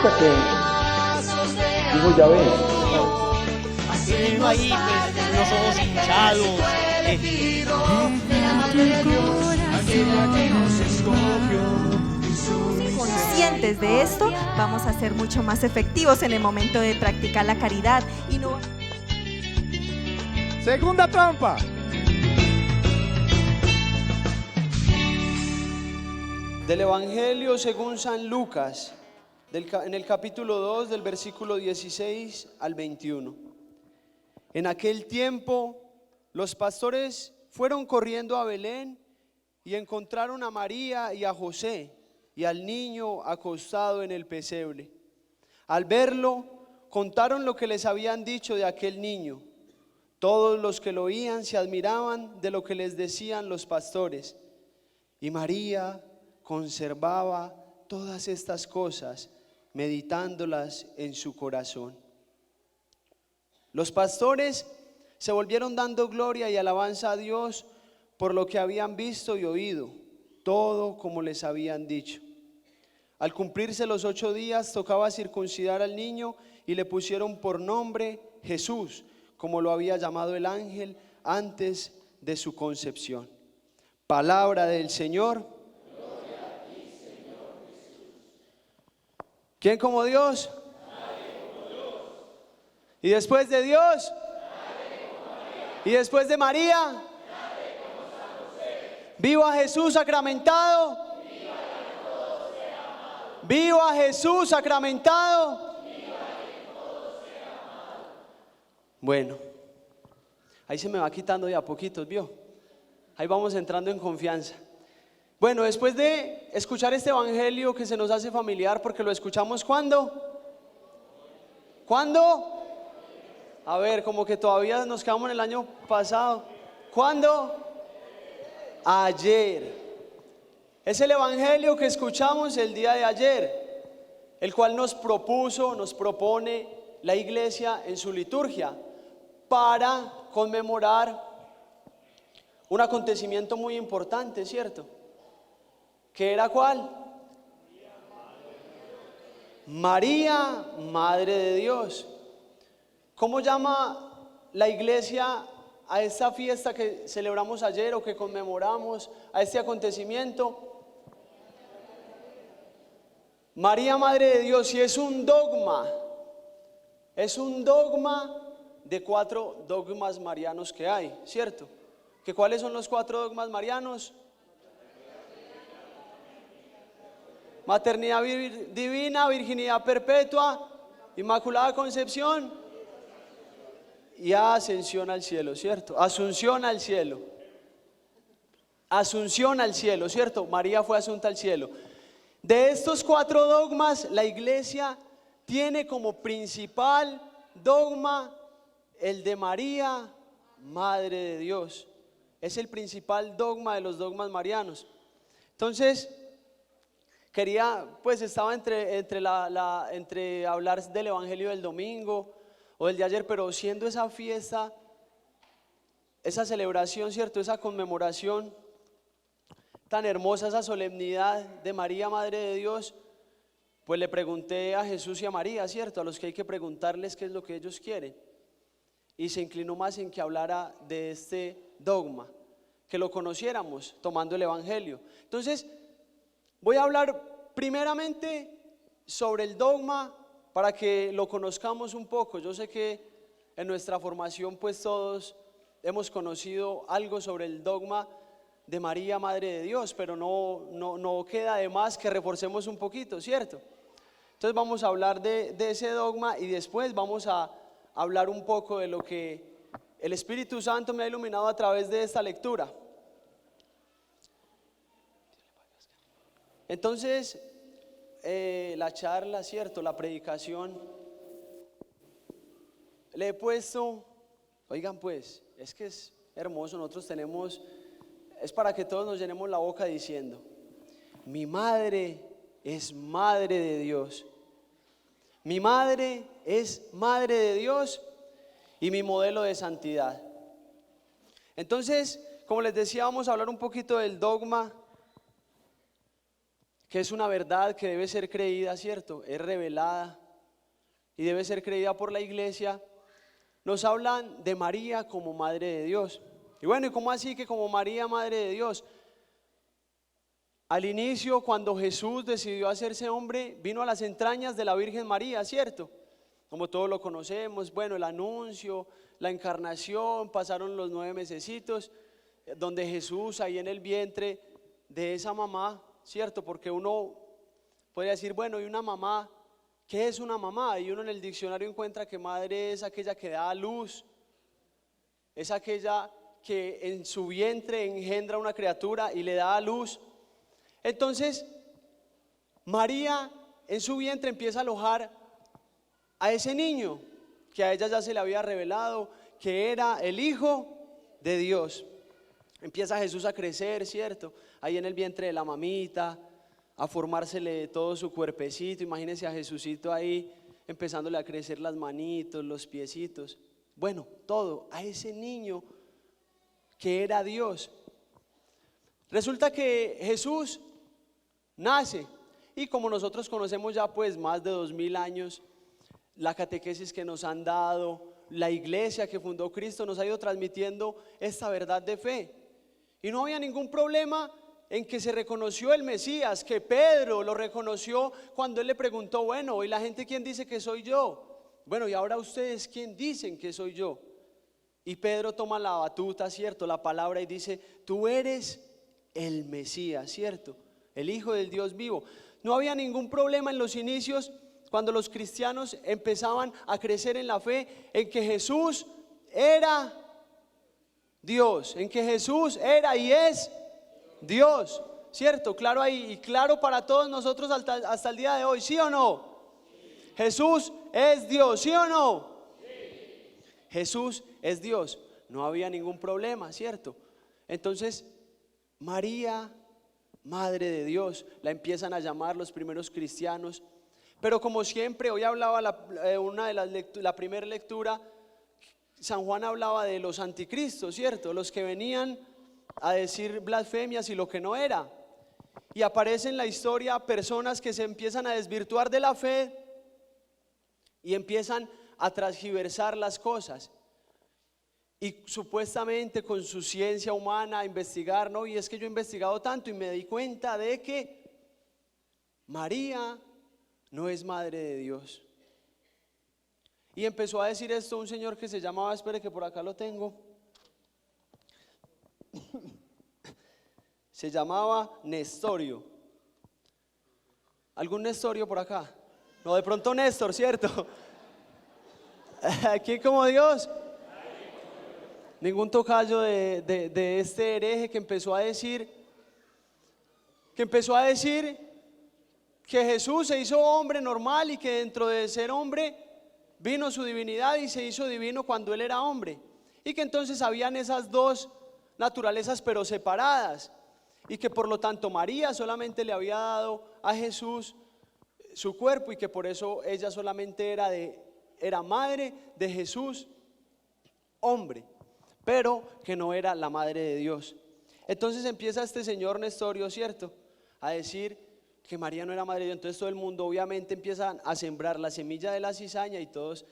significa que, dijo Yahvé. Teniendo ahí pues unos ojos hinchados. Conscientes de esto, vamos a ser mucho más efectivos en el momento de practicar la caridad y no. Segunda trampa. Del Evangelio según San Lucas, en el capítulo 2, del versículo 16 al 21. En aquel tiempo, los pastores fueron corriendo a Belén y encontraron a María y a José y al niño acostado en el pesebre. Al verlo, contaron lo que les habían dicho de aquel niño. Todos los que lo oían se admiraban de lo que les decían los pastores. Y María conservaba todas estas cosas, meditándolas en su corazón. Los pastores se volvieron dando gloria y alabanza a Dios por lo que habían visto y oído, todo como les habían dicho. Al cumplirse los 8 días tocaba circuncidar al niño y le pusieron por nombre Jesús, como lo había llamado el ángel antes de su concepción. Palabra del Señor. ¿Quién como Dios? Nadie como Dios. ¿Y después de Dios? Nadie como María. ¿Y después de María? Nadie como San José. ¡Viva Jesús sacramentado! ¡Viva que todo sea amado! ¡Viva Jesús sacramentado! ¡Viva que todo sea amado! Bueno, ahí se me va quitando de a poquitos, ¿vio? Ahí vamos entrando en confianza. Bueno, después de escuchar este evangelio que se nos hace familiar, porque lo escuchamos ¿cuándo? ¿Cuándo? A ver, como que todavía nos quedamos en el año pasado. ¿Cuándo? Ayer. Es el evangelio que escuchamos el día de ayer, el cual nos propone la iglesia en su liturgia para conmemorar un acontecimiento muy importante, ¿cierto? ¿Qué era cuál? María, Madre de Dios. ¿Cómo llama la iglesia a esta fiesta que celebramos ayer o que conmemoramos, a este acontecimiento? María, Madre de Dios, y es un dogma de 4 dogmas marianos que hay, ¿cierto? ¿Que cuáles son los 4 dogmas marianos? Maternidad divina, virginidad perpetua, inmaculada concepción y ascensión al cielo, ¿cierto? Asunción al cielo. Asunción al cielo, ¿cierto? María fue asunta al cielo. De estos 4 dogmas, la iglesia tiene como principal dogma el de María, Madre de Dios. Es el principal dogma de los dogmas marianos. Entonces, estaba entre hablar del evangelio del domingo o del de ayer, pero siendo esa fiesta, esa celebración, ¿cierto? Esa conmemoración tan hermosa, esa solemnidad de María, Madre de Dios, pues le pregunté a Jesús y a María, ¿cierto? A los que hay que preguntarles qué es lo que ellos quieren. Y se inclinó más en que hablara de este dogma, que lo conociéramos tomando el evangelio. Entonces, voy a hablar primeramente sobre el dogma para que lo conozcamos un poco. Yo sé que en nuestra formación pues todos hemos conocido algo sobre el dogma de María, Madre de Dios, pero no queda de más que reforcemos un poquito, ¿cierto? Entonces vamos a hablar de ese dogma y después vamos a hablar un poco de lo que el Espíritu Santo me ha iluminado a través de esta lectura. Entonces, la charla, ¿cierto? La predicación, le he puesto, oigan pues, es que es hermoso, nosotros tenemos, es para que todos nos llenemos la boca diciendo, mi madre es Madre de Dios, mi madre es Madre de Dios y mi modelo de santidad. Entonces, como les decía, vamos a hablar un poquito del dogma que es una verdad que debe ser creída, ¿cierto? Es revelada y debe ser creída por la iglesia. Nos hablan de María como Madre de Dios. Y bueno, ¿y cómo así que como María, Madre de Dios? Al inicio, cuando Jesús decidió hacerse hombre, vino a las entrañas de la Virgen María, ¿cierto? Como todos lo conocemos, bueno, el anuncio, la encarnación, pasaron los 9 mesecitos, donde Jesús ahí en el vientre de esa mamá, ¿cierto? Porque uno puede decir, bueno, ¿y una mamá? ¿Qué es una mamá? Y uno en el diccionario encuentra que madre es aquella que da a luz, es aquella que en su vientre engendra una criatura y le da a luz. Entonces, María en su vientre empieza a alojar a ese niño que a ella ya se le había revelado que era el Hijo de Dios. Empieza Jesús a crecer, ¿cierto? Ahí en el vientre de la mamita, a formársele todo su cuerpecito. Imagínense a Jesucito ahí empezándole a crecer las manitos, los piecitos. Bueno, todo, a ese niño que era Dios. Resulta que Jesús nace y como nosotros conocemos ya pues más de 2000 años, la catequesis que nos han dado, la iglesia que fundó Cristo nos ha ido transmitiendo esta verdad de fe. Y no había ningún problema en que se reconoció el Mesías, que Pedro lo reconoció cuando él le preguntó, bueno, ¿y la gente quién dice que soy yo? Bueno, y ahora ustedes quién dicen que soy yo. Y Pedro toma la batuta, ¿cierto? La palabra y dice, tú eres el Mesías, ¿cierto? El Hijo del Dios vivo. No había ningún problema en los inicios cuando los cristianos empezaban a crecer en la fe, en que Jesús era Dios, en que Jesús era y es Dios, ¿cierto? Claro ahí y claro para todos nosotros hasta el día de hoy, ¿sí o no? Sí. Jesús es Dios, ¿sí o no? Sí. Jesús es Dios, no había ningún problema, ¿cierto? Entonces, María, Madre de Dios, la empiezan a llamar los primeros cristianos. Pero como siempre, hoy hablaba la primera lectura, San Juan hablaba de los anticristos, ¿cierto? Los que venían a decir blasfemias y lo que no era. Y aparece en la historia personas que se empiezan a desvirtuar de la fe y empiezan a transgiversar las cosas. Y supuestamente con su ciencia humana a investigar, ¿no? Y es que yo he investigado tanto y me di cuenta de que María no es Madre de Dios. Y empezó a decir esto un señor que se llamaba, espere que por acá lo tengo, se llamaba Nestorio. ¿Algún Nestorio por acá? No, de pronto Néstor, ¿cierto? ¿Quién como Dios? Ningún tocayo de este hereje que empezó a decir que Jesús se hizo hombre normal y que dentro de ser hombre vino su divinidad y se hizo divino cuando él era hombre, y que entonces habían esas dos naturalezas pero separadas, y que por lo tanto María solamente le había dado a Jesús su cuerpo y que por eso ella solamente era madre de Jesús, hombre, pero que no era la madre de Dios. Entonces empieza este señor Nestorio, ¿cierto?, a decir que María no era madre de Dios. Entonces todo el mundo obviamente empieza a sembrar la semilla de la cizaña y todos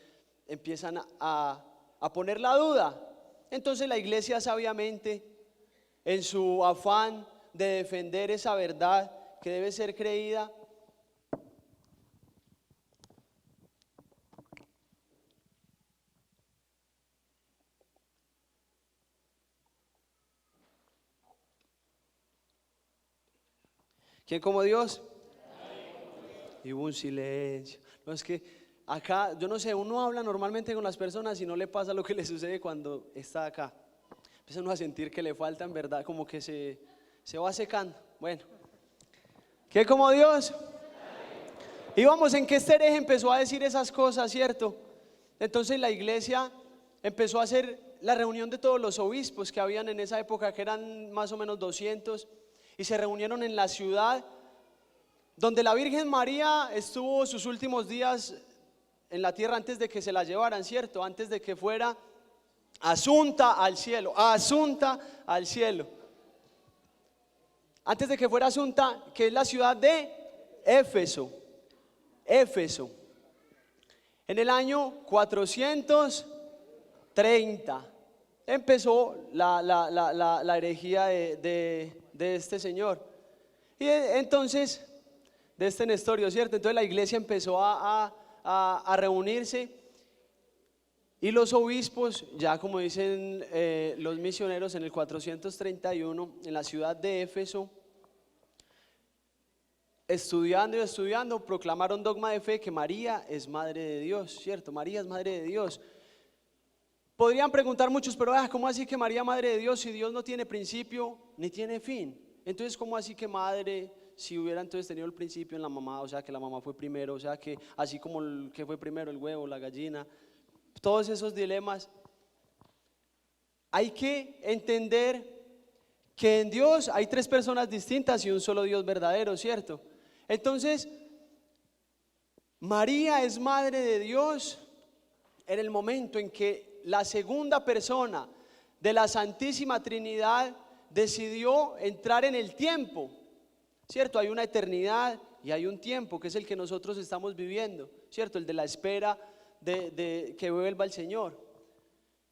empiezan a poner la duda. Entonces la iglesia sabiamente, en su afán de defender esa verdad que debe ser creída, ¿quién como Dios? Y hubo un silencio. No, es que acá, yo no sé, uno habla normalmente con las personas y no le pasa lo que le sucede cuando está acá. Empieza uno a sentir que le falta en verdad, como que se va secando. Bueno, ¿qué como Dios? Y vamos, en que este hereje empezó a decir esas cosas, ¿cierto? Entonces la iglesia empezó a hacer la reunión de todos los obispos que habían en esa época, que eran más o menos 200, y se reunieron en la ciudad donde la Virgen María estuvo sus últimos días en la tierra antes de que se la llevaran, ¿cierto? Antes de que fuera asunta al cielo, asunta al cielo. antes de que fuera Asunta, que es la ciudad de Éfeso. Éfeso. En el año 430 empezó la herejía de este señor. Y entonces, de este Nestorio, ¿cierto? Entonces la iglesia empezó a reunirse y los obispos, ya como dicen los misioneros, en el 431, en la ciudad de Éfeso, estudiando, proclamaron dogma de fe que María es madre de Dios, ¿cierto? María es madre de Dios. Podrían preguntar muchos, pero ¿cómo así que María madre de Dios si Dios no tiene principio ni tiene fin? Entonces, ¿cómo así que madre si hubiera entonces tenido el principio en la mamá? O sea, que la mamá fue primero, o sea, que así como el que fue primero el huevo, la gallina, todos esos dilemas. Hay que entender que en Dios hay tres personas distintas y un solo Dios verdadero, ¿cierto? Entonces, María es madre de Dios en el momento en que la segunda persona de la Santísima Trinidad decidió entrar en el tiempo, ¿cierto? Hay una eternidad y hay un tiempo que es el que nosotros estamos viviendo, ¿cierto? El de la espera de que vuelva el Señor.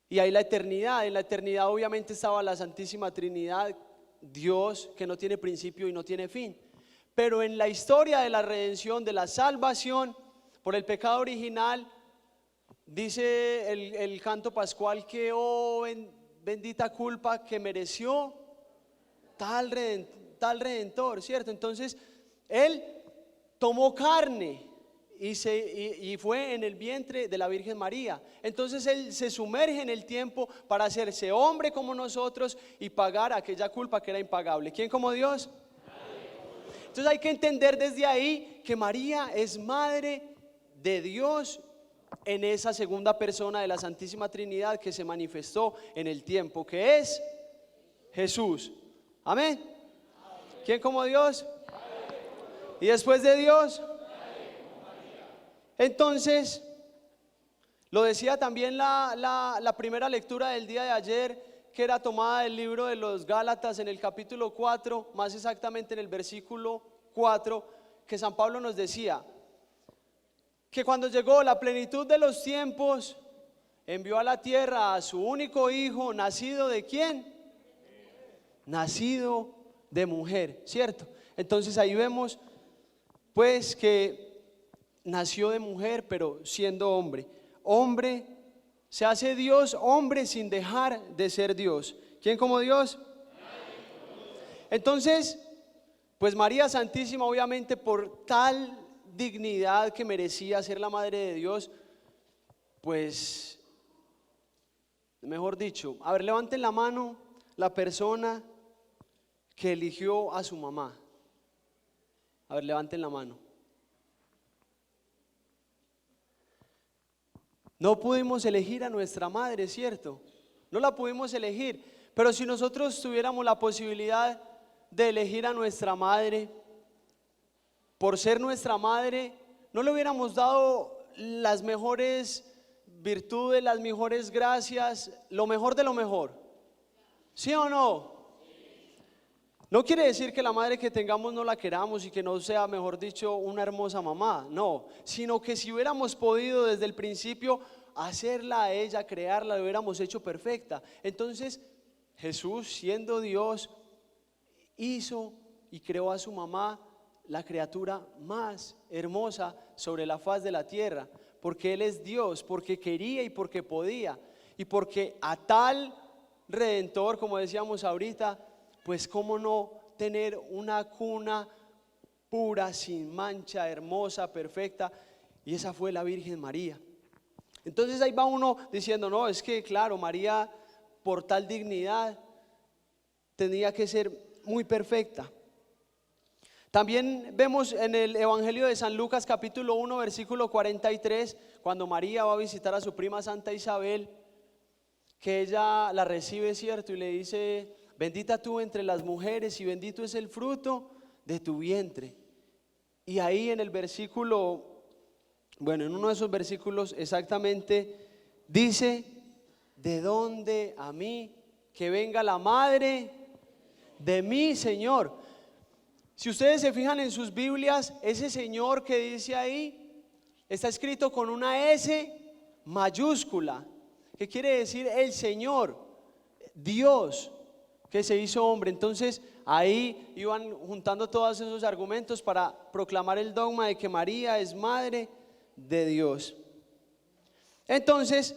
Y hay la eternidad. En la eternidad obviamente estaba la Santísima Trinidad, Dios que no tiene principio y no tiene fin. Pero en la historia de la redención, de la salvación por el pecado original, dice el canto pascual que bendita culpa que mereció tal redentor, ¿cierto? Entonces Él tomó carne y fue en el vientre de la Virgen María. Entonces Él se sumerge en el tiempo para hacerse hombre como nosotros y pagar aquella culpa que era impagable. ¿Quién como Dios? Entonces hay que entender desde ahí que María es madre de Dios en esa segunda persona de la Santísima Trinidad que se manifestó en el tiempo, que es Jesús. Amén. ¿Quién como Dios? Y después de Dios. Entonces, lo decía también la primera lectura del día de ayer, que era tomada del libro de los Gálatas en el capítulo 4, más exactamente en el versículo 4, que San Pablo nos decía que cuando llegó la plenitud de los tiempos, envió a la tierra a su único hijo, nacido ¿de quién? Nacido de mujer, ¿cierto? Entonces ahí vemos pues que nació de mujer pero siendo hombre. Hombre, se hace Dios hombre sin dejar de ser Dios. ¿Quién como Dios? Entonces, pues María Santísima, obviamente por tal dignidad que merecía ser la madre de Dios, pues, mejor dicho, a ver, levanten la mano la persona que eligió a su mamá. A ver, levanten la mano. No pudimos elegir a nuestra madre, ¿cierto? No la pudimos elegir, pero si nosotros tuviéramos la posibilidad de elegir a nuestra madre, por ser nuestra madre, no le hubiéramos dado las mejores virtudes, las mejores gracias, lo mejor de lo mejor. ¿Sí o no? No quiere decir que la madre que tengamos no la queramos y que no sea, mejor dicho, una hermosa mamá, no, sino que si hubiéramos podido desde el principio hacerla a ella, crearla, la hubiéramos hecho perfecta. Entonces Jesús, siendo Dios, hizo y creó a su mamá, la criatura más hermosa sobre la faz de la tierra, porque Él es Dios, porque quería y porque podía, y porque a tal Redentor, como decíamos ahorita, pues cómo no tener una cuna pura, sin mancha, hermosa, perfecta, y esa fue la Virgen María. Entonces ahí va uno diciendo, no, es que claro, María por tal dignidad tenía que ser muy perfecta. También vemos en el Evangelio de San Lucas capítulo 1 versículo 43, cuando María va a visitar a su prima Santa Isabel, que ella la recibe, ¿cierto? Y le dice, bendita tú entre las mujeres y bendito es el fruto de tu vientre. Y ahí en el versículo, bueno, en uno de esos versículos exactamente dice, ¿de dónde a mí que venga la madre de mi Señor? Si ustedes se fijan en sus Biblias, ese Señor que dice ahí está escrito con una S mayúscula, que quiere decir el Señor, Dios que se hizo hombre. Entonces ahí iban juntando todos esos argumentos para proclamar el dogma de que María es madre de Dios. Entonces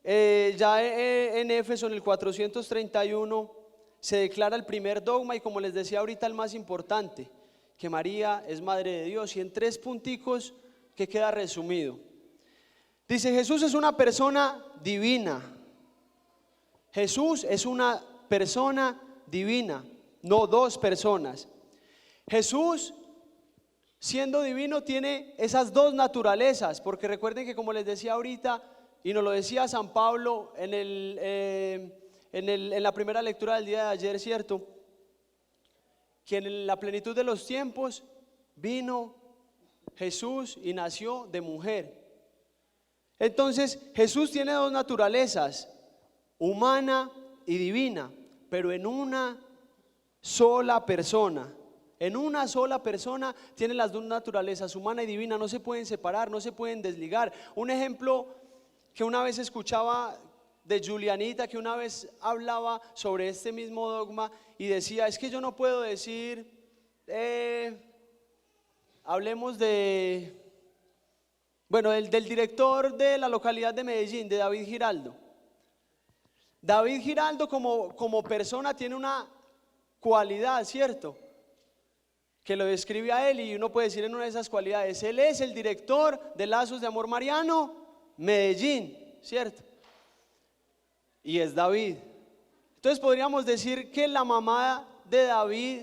ya en Éfeso, en el 431, se declara el primer dogma, y como les decía ahorita, el más importante, que María es madre de Dios, y en 3 punticos que queda resumido. Dice: Jesús es una persona divina. Jesús es una persona divina, no 2 personas. Jesús, siendo divino, tiene esas 2 naturalezas, porque recuerden que, como les decía ahorita, y nos lo decía San Pablo en la primera lectura del día de ayer, ¿cierto? Que en la plenitud de los tiempos vino Jesús y nació de mujer. Entonces Jesús tiene 2 naturalezas, humana y divina, pero en una sola persona. En una sola persona tiene las 2 naturalezas, humana y divina, no se pueden separar, no se pueden desligar. Un ejemplo que una vez escuchaba de Julianita, que una vez hablaba sobre este mismo dogma y decía: es que yo no puedo decir, hablemos del director de la localidad de Medellín, de David Giraldo. David Giraldo como persona tiene una cualidad, ¿cierto?, que lo describe a él, y uno puede decir en una de esas cualidades: él es el director de Lazos de Amor Mariano Medellín, ¿cierto? Y es David. Entonces podríamos decir que la mamá de David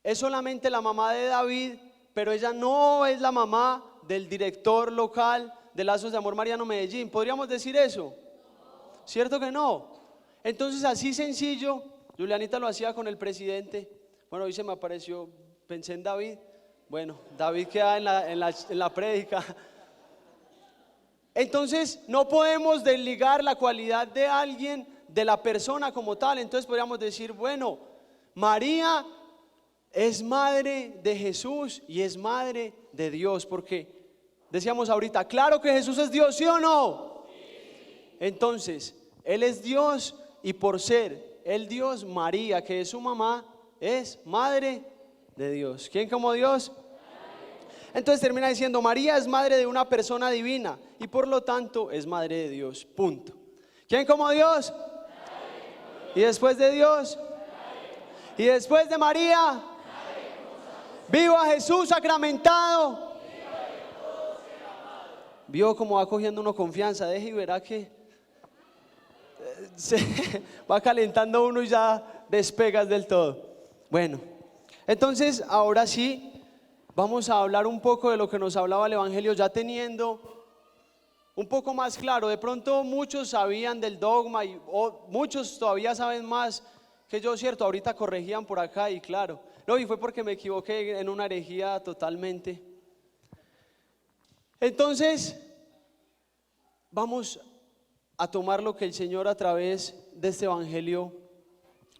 es solamente la mamá de David, pero ella no es la mamá del director local de Lazos de Amor Mariano Medellín. ¿Podríamos decir eso? ¿Cierto que no? Entonces, así sencillo, Julianita lo hacía con el presidente. Bueno, hoy se me apareció, pensé en David. Bueno, David queda en la prédica. Entonces no podemos desligar la cualidad de alguien de la persona como tal. Entonces podríamos decir: bueno, María es madre de Jesús y es madre de Dios, porque decíamos ahorita, claro que Jesús es Dios, ¿sí o no? Entonces Él es Dios, y por ser el Dios, María, que es su mamá, es madre de Dios. ¿Quién como Dios? Entonces termina diciendo: María es madre de una persona divina y por lo tanto es madre de Dios, punto. ¿Quién como Dios? Y después de Dios, y después de María, viva Jesús sacramentado. Vio cómo va cogiendo uno confianza. Deje y verá que se va calentando uno y ya despegas del todo. Bueno, entonces ahora sí vamos a hablar un poco de lo que nos hablaba el Evangelio, ya teniendo un poco más claro. De pronto muchos sabían del dogma o muchos todavía saben más que yo, ¿cierto? Ahorita corregían por acá y claro, no, y fue porque me equivoqué en una herejía totalmente. Entonces vamos a tomar lo que el Señor a través de este Evangelio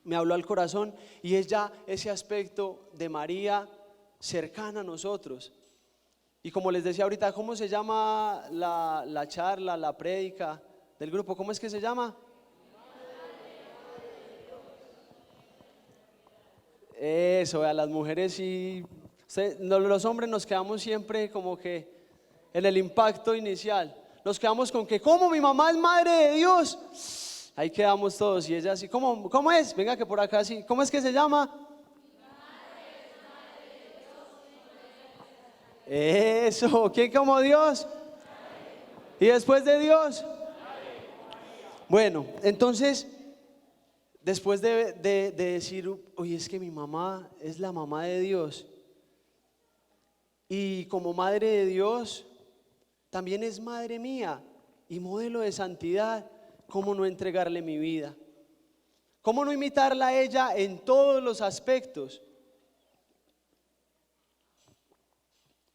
me habló al corazón, y es ya ese aspecto de María cercana a nosotros. Y como les decía ahorita, ¿cómo se llama la charla, la prédica del grupo? ¿Cómo es que se llama? Eso, a las mujeres y los hombres nos quedamos siempre como que en el impacto inicial. Nos quedamos con que, ¿cómo mi mamá es madre de Dios? Ahí quedamos todos, y ella así, ¿cómo es? Venga, que por acá sí. ¿Cómo es que se llama? Eso, ¿quién como Dios? ¿Y después de Dios? Bueno, entonces, después de decir, oye, es que mi mamá es la mamá de Dios, y como madre de Dios, también es madre mía y modelo de santidad, ¿cómo no entregarle mi vida? ¿Cómo no imitarla a ella en todos los aspectos?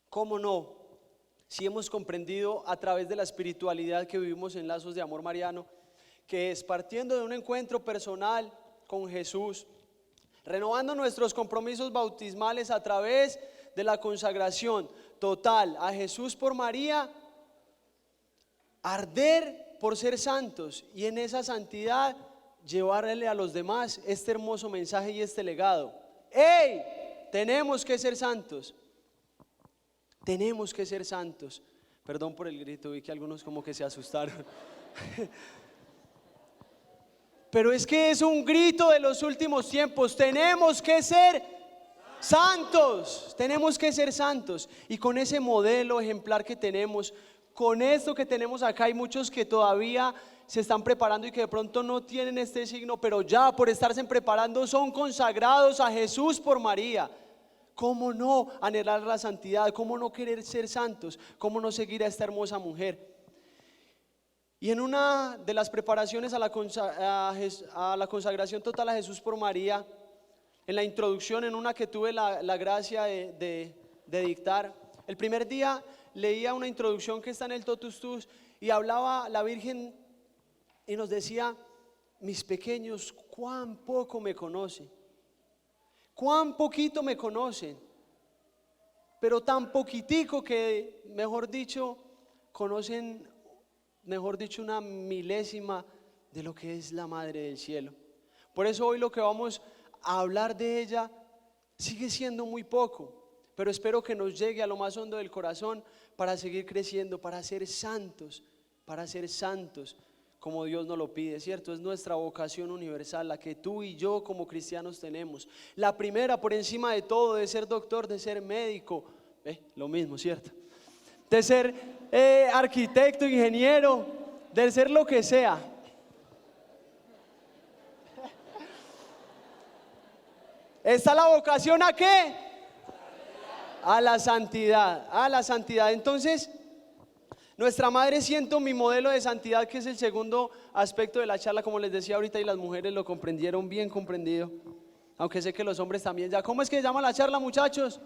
¿Cómo no? Si hemos comprendido a través de la espiritualidad que vivimos en Lazos de Amor Mariano, que es partiendo de un encuentro personal con Jesús, renovando nuestros compromisos bautismales a través de la consagración total a Jesús por María, arder por ser santos y en esa santidad llevarle a los demás este hermoso mensaje y este legado. ¡Ey! Tenemos que ser santos. Tenemos que ser santos. Perdón por el grito, vi que algunos como que se asustaron. Pero es que es un grito de los últimos tiempos. Tenemos que ser santos. Tenemos que ser santos. Y con ese modelo ejemplar que tenemos, con esto que tenemos acá, hay muchos que todavía se están preparando y que de pronto no tienen este signo, pero ya por estarse preparando son consagrados a Jesús por María. ¿Cómo no anhelar la santidad? ¿Cómo no querer ser santos? ¿Cómo no seguir a esta hermosa mujer? Y en una de las preparaciones a la consagración total a Jesús por María, en la introducción, en una que tuve la gracia de dictar, el primer día leía una introducción que está en el Totus Tus y hablaba la Virgen y nos decía: mis pequeños, cuán poco me conocen, cuán poquito me conocen, pero tan poquitico que, mejor dicho, conocen, mejor dicho, una milésima de lo que es la Madre del Cielo. Por eso hoy lo que vamos a hablar de ella sigue siendo muy poco, pero espero que nos llegue a lo más hondo del corazón para seguir creciendo, para ser santos como Dios nos lo pide, ¿cierto? Es nuestra vocación universal, la que tú y yo como cristianos tenemos. La primera, por encima de todo, de ser doctor, de ser médico, lo mismo, ¿cierto? De ser arquitecto, ingeniero, de ser lo que sea. ¿Está la vocación a qué? A la santidad, a la santidad. Entonces, nuestra madre, siento mi modelo de santidad, que es el segundo aspecto de la charla, como les decía ahorita, y las mujeres lo comprendieron bien comprendido, aunque sé que los hombres también ya. ¿Cómo es que se llama la charla, muchachos?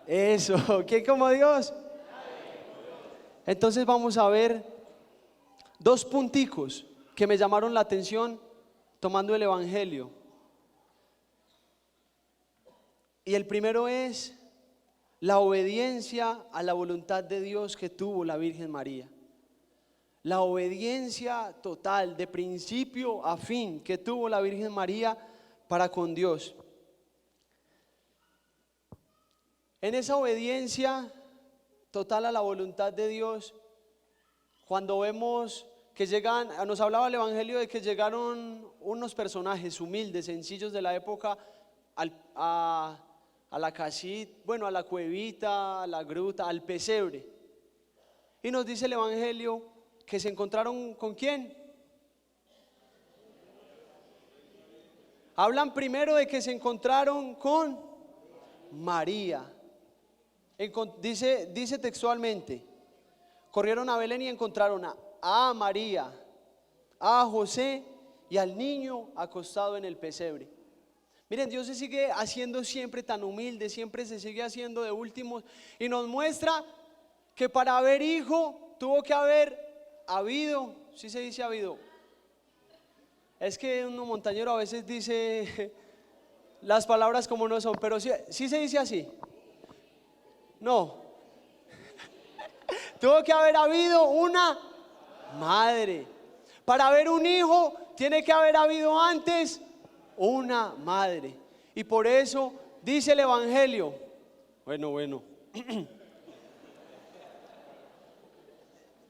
Eso, ¿quién como Dios? Entonces vamos a ver dos punticos que me llamaron la atención tomando el Evangelio. Y el primero es la obediencia a la voluntad de Dios que tuvo la Virgen María. La obediencia total, de principio a fin, que tuvo la Virgen María para con Dios. En esa obediencia total a la voluntad de Dios, cuando vemos que llegan, nos hablaba el Evangelio de que llegaron unos personajes humildes, sencillos de la época a la casita, bueno, a la cuevita, a la gruta, al pesebre. Y nos dice el Evangelio que se encontraron ¿con quién? Hablan primero de que se encontraron con María. Dice textualmente: corrieron a Belén y encontraron a María, a José y al niño acostado en el pesebre. Miren, Dios se sigue haciendo siempre tan humilde, siempre se sigue haciendo de últimos y nos muestra que para haber hijo tuvo que haber habido, ¿sí se dice habido? Es que un montañero a veces dice las palabras como no son, pero sí se dice así. No. Tuvo que haber habido una madre. Para haber un hijo tiene que haber habido antes una madre. Y por eso dice el Evangelio, bueno,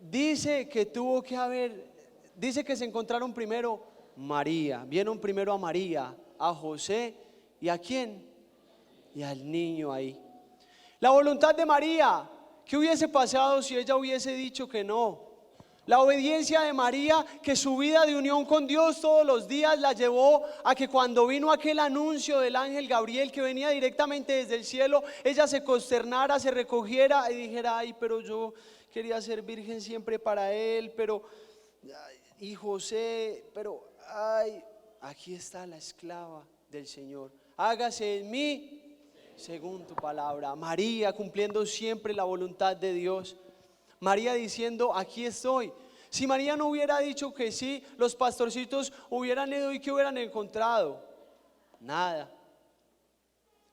dice que tuvo que haber, dice que se encontraron primero María, vieron primero a María, a José y ¿a quién? Y al niño ahí. La voluntad de María, ¿qué hubiese pasado si ella hubiese dicho que no? La obediencia de María, que su vida de unión con Dios todos los días la llevó a que cuando vino aquel anuncio del ángel Gabriel que venía directamente desde el cielo, ella se consternara, se recogiera y dijera: ay, pero yo quería ser virgen siempre para él, pero, y José, pero, ay, aquí está la esclava del Señor, hágase en mí según tu palabra. María cumpliendo siempre la voluntad de Dios. María diciendo: aquí estoy. Si María no hubiera dicho que sí, los pastorcitos hubieran ido y ¿qué hubieran encontrado? Nada.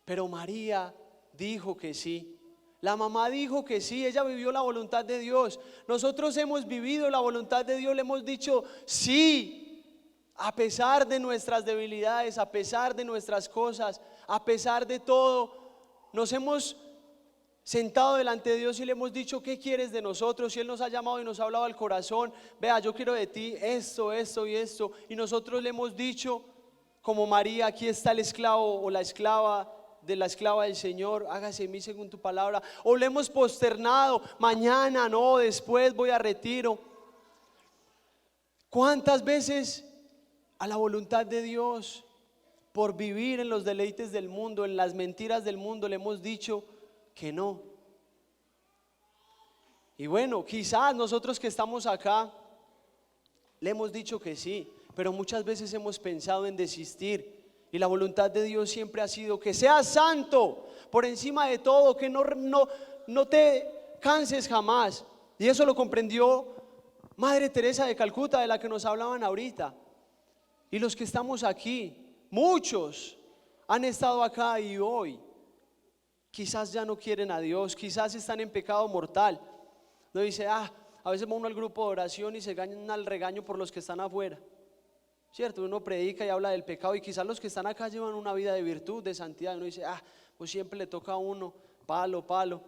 Pero María dijo que sí. La mamá dijo que sí, ella vivió la voluntad de Dios. Nosotros hemos vivido la voluntad de Dios, le hemos dicho sí, a pesar de nuestras debilidades, a pesar de nuestras cosas, a pesar de todo. Nos hemos sentado delante de Dios y le hemos dicho ¿qué quieres de nosotros? Y Él nos ha llamado y nos ha hablado al corazón. Vea, yo quiero de ti esto, esto y esto. Y nosotros le hemos dicho como María, aquí está el esclavo o la esclava de la esclava del Señor, hágase en mí según tu palabra. O le hemos posternado, mañana no, después voy a retiro. ¿Cuántas veces a la voluntad de Dios, por vivir en los deleites del mundo, en las mentiras del mundo, le hemos dicho que no? Y bueno, quizás nosotros que estamos acá le hemos dicho que sí, pero muchas veces hemos pensado en desistir. Y la voluntad de Dios siempre ha sido que seas santo por encima de todo, que no te canses jamás. Y eso lo comprendió Madre Teresa de Calcuta, de la que nos hablaban ahorita. Y los que estamos aquí, muchos han estado acá y hoy quizás ya no quieren a Dios, quizás están en pecado mortal. No dice, a veces va uno al grupo de oración y se ganan al regaño por los que están afuera. Cierto, uno predica y habla del pecado y quizás los que están acá llevan una vida de virtud, de santidad. Uno dice, pues siempre le toca a uno, palo.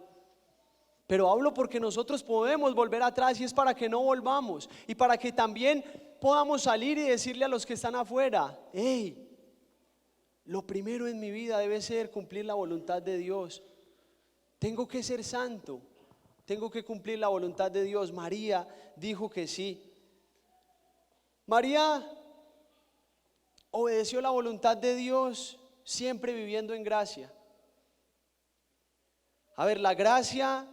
Pero hablo porque nosotros podemos volver atrás y es para que no volvamos y para que también podamos salir y decirle a los que están afuera, hey, lo primero en mi vida debe ser cumplir la voluntad de Dios. Tengo que ser santo, tengo que cumplir la voluntad de Dios. María dijo que sí. María obedeció la voluntad de Dios, siempre viviendo en gracia. A ver, la gracia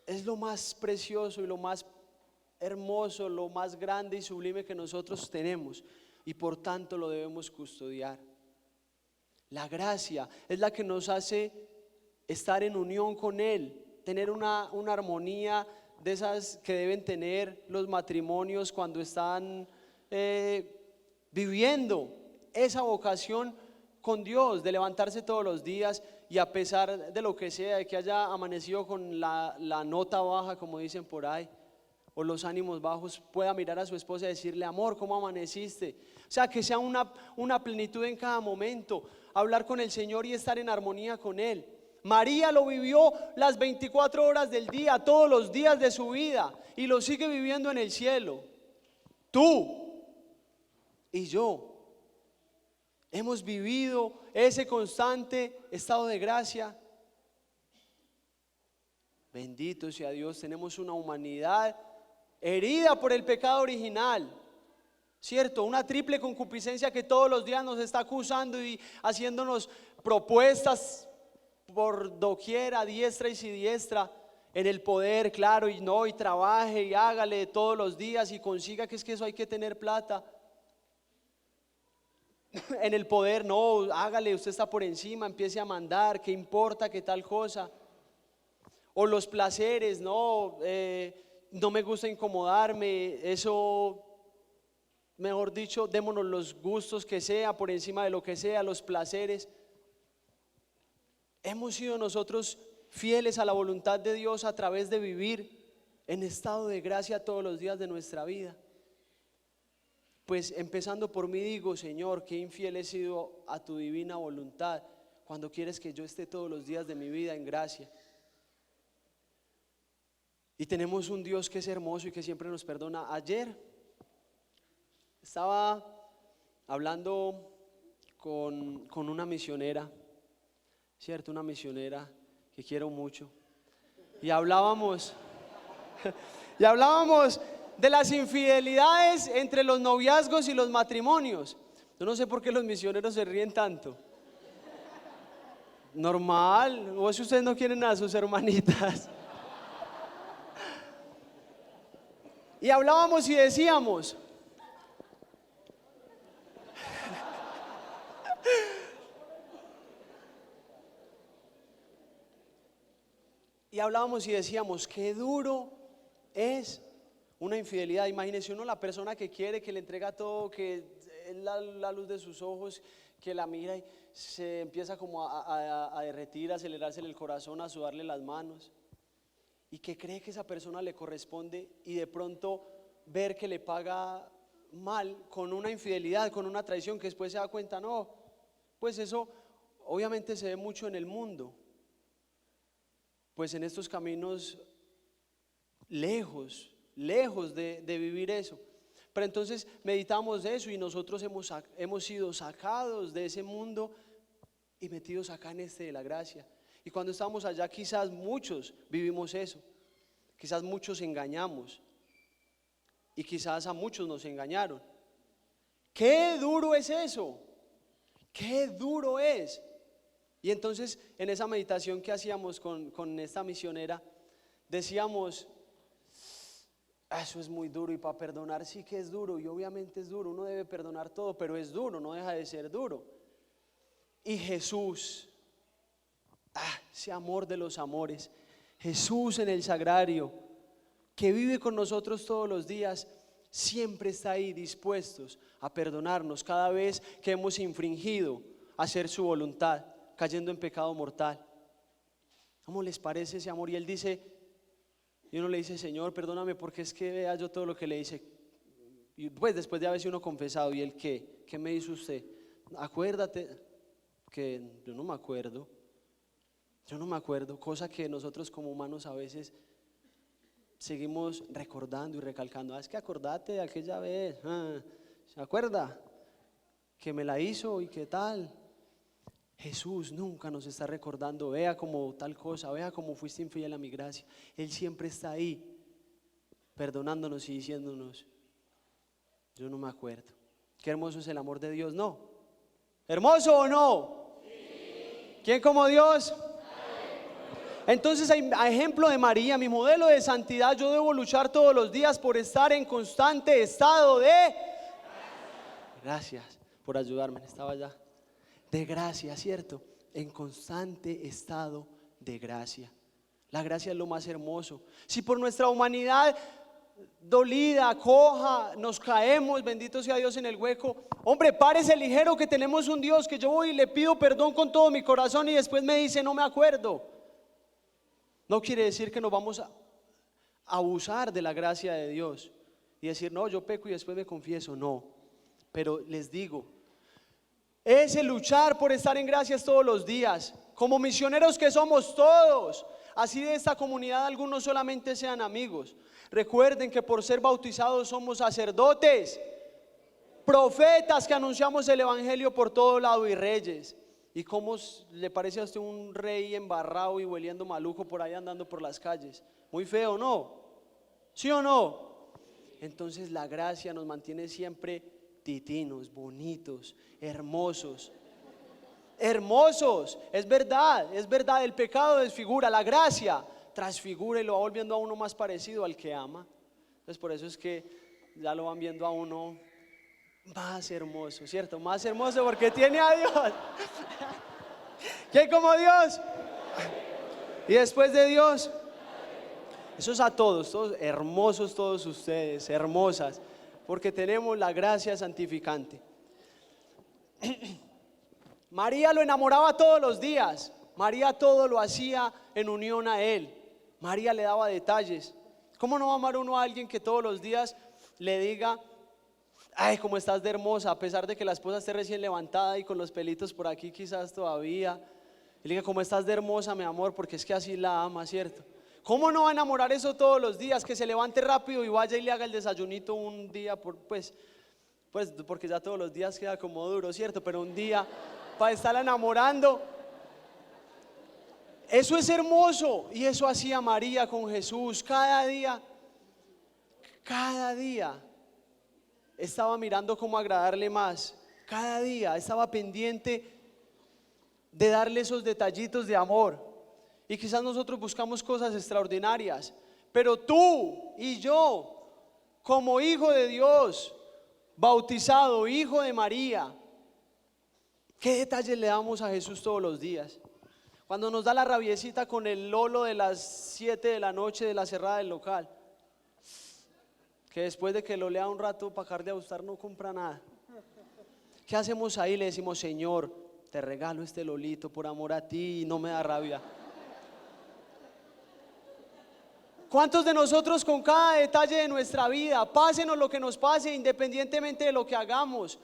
es lo más precioso y lo más hermoso, lo más grande y sublime que nosotros tenemos, y por tanto lo debemos custodiar. La gracia es la que nos hace estar en unión con Él, tener una armonía de esas que deben tener los matrimonios cuando están viviendo esa vocación con Dios, de levantarse todos los días y a pesar de lo que sea, de que haya amanecido con la nota baja, como dicen por ahí, o los ánimos bajos, pueda mirar a su esposa y decirle, amor, ¿cómo amaneciste? O sea, que sea una plenitud en cada momento, hablar con el Señor y estar en armonía con Él. María lo vivió las 24 horas del día, todos los días de su vida, y lo sigue viviendo en el cielo. Tú y yo hemos vivido ese constante estado de gracia. Bendito sea Dios, tenemos una humanidad herida por el pecado original, ¿cierto? Una triple concupiscencia que todos los días nos está acusando y haciéndonos propuestas por doquier, a diestra y siniestra, en el poder, claro, y trabaje y hágale todos los días y consiga, que es que eso hay que tener plata. En el poder, no, hágale, usted está por encima, empiece a mandar, ¿qué importa, qué tal cosa? O los placeres, no me gusta incomodarme, eso, mejor dicho, démonos los gustos que sea, por encima de lo que sea, los placeres. Hemos sido nosotros fieles a la voluntad de Dios a través de vivir en estado de gracia todos los días de nuestra vida. Pues empezando por mí digo, Señor, qué infiel he sido a tu divina voluntad cuando quieres que yo esté todos los días de mi vida en gracia. Y tenemos un Dios que es hermoso y que siempre nos perdona. Ayer estaba hablando con una misionera, ¿cierto? Una misionera que quiero mucho. Y hablábamos de las infidelidades entre los noviazgos y los matrimonios. Yo no sé por qué los misioneros se ríen tanto. Normal, o si ustedes no quieren a sus hermanitas. Y hablábamos y decíamos, qué duro es Una infidelidad, imagínese uno la persona que quiere, que le entrega todo, que es la luz de sus ojos, que la mira y se empieza como a derretir, a acelerarse el corazón, a sudarle las manos, y que cree que esa persona le corresponde, y de pronto ver que le paga mal con una infidelidad, con una traición, que después se da cuenta, no, pues eso obviamente se ve mucho en el mundo, pues en estos caminos lejos de vivir eso. Pero entonces meditamos de eso y nosotros hemos sido sacados de ese mundo y metidos acá en este de la gracia. Y cuando estamos allá quizás muchos vivimos eso, quizás muchos engañamos y quizás a muchos nos engañaron. ¡Qué duro es eso! ¡Qué duro es! Y entonces en esa meditación que hacíamos con esta misionera decíamos, eso es muy duro, y para perdonar sí que es duro, y obviamente es duro, uno debe perdonar todo, pero es duro, no deja de ser duro. Y Jesús, ese amor de los amores, Jesús en el sagrario, que vive con nosotros todos los días, siempre está ahí dispuestos a perdonarnos cada vez que hemos infringido hacer su voluntad, cayendo en pecado mortal. ¿Cómo les parece ese amor? Y Él dice, y uno le dice, Señor, perdóname porque es que vea yo todo lo que le hice. Y pues después de haberse uno confesado, ¿y Él qué? ¿Qué me hizo usted? Acuérdate que yo no me acuerdo, cosa que nosotros como humanos a veces seguimos recordando y recalcando. Es que acordate de aquella vez, ¿se acuerda? Que me la hizo y qué tal. Jesús nunca nos está recordando, vea como tal cosa, vea como fuiste infiel a mi gracia. Él siempre está ahí, perdonándonos y diciéndonos, yo no me acuerdo. Qué hermoso es el amor de Dios, ¿no? ¿Hermoso o no? Sí. ¿Quién como Dios? Entonces, a ejemplo de María, mi modelo de santidad, yo debo luchar todos los días por estar en constante estado de gracias por ayudarme, estaba allá. De gracia, ¿cierto? En constante estado de gracia. La gracia es lo más hermoso. Si por nuestra humanidad dolida, coja, nos caemos, bendito sea Dios, en el hueco, hombre, párese ligero, que tenemos un Dios que yo voy y le pido perdón con todo mi corazón y después me dice, no me acuerdo. No quiere decir que nos vamos a abusar de la gracia de Dios y decir, no, yo peco y después me confieso. No, pero les digo, es el luchar por estar en gracias todos los días, como misioneros que somos todos. Así de esta comunidad algunos solamente sean amigos. Recuerden que por ser bautizados somos sacerdotes, profetas que anunciamos el evangelio por todo lado y reyes. ¿Y cómo le parece a usted un rey embarrado y hueliendo maluco por ahí andando por las calles? Muy feo, ¿no? ¿Sí o no? Entonces la gracia nos mantiene siempre titinos, bonitos, hermosos. Hermosos, es verdad, el pecado desfigura, la gracia transfigura y lo va volviendo a uno más parecido al que ama. Entonces por eso es que ya lo van viendo a uno más hermoso, ¿cierto? Más hermoso porque tiene a Dios. ¿Quién como Dios? Y después de Dios, eso es a todos hermosos, todos ustedes, hermosas, porque tenemos la gracia santificante. María lo enamoraba todos los días. María todo lo hacía en unión a Él. María le daba detalles. ¿Cómo no va a amar uno a alguien que todos los días le diga, ay, cómo estás de hermosa, a pesar de que la esposa esté recién levantada y con los pelitos por aquí quizás todavía? Y le diga, cómo estás de hermosa, mi amor, porque es que así la ama, ¿cierto? ¿Cómo no va a enamorar eso todos los días? Que se levante rápido y vaya y le haga el desayunito un día, pues porque ya todos los días queda como duro, ¿cierto? Pero un día para estarla enamorando. Eso es hermoso. Y eso hacía María con Jesús. Cada día estaba mirando cómo agradarle más. Cada día estaba pendiente de darle esos detallitos de amor. Y quizás nosotros buscamos cosas extraordinarias, pero tú y yo, como hijo de Dios, bautizado, hijo de María, ¿qué detalles le damos a Jesús todos los días? Cuando nos da la rabiecita con el lolo de las 7 de la noche de la cerrada del local, que después de que lo lea un rato para acabar de ajustar no compra nada. ¿Qué hacemos ahí? Le decimos: Señor, te regalo este lolito por amor a ti y no me da rabia. ¿Cuántos de nosotros con cada detalle de nuestra vida, pásenos lo que nos pase, independientemente de lo que hagamos,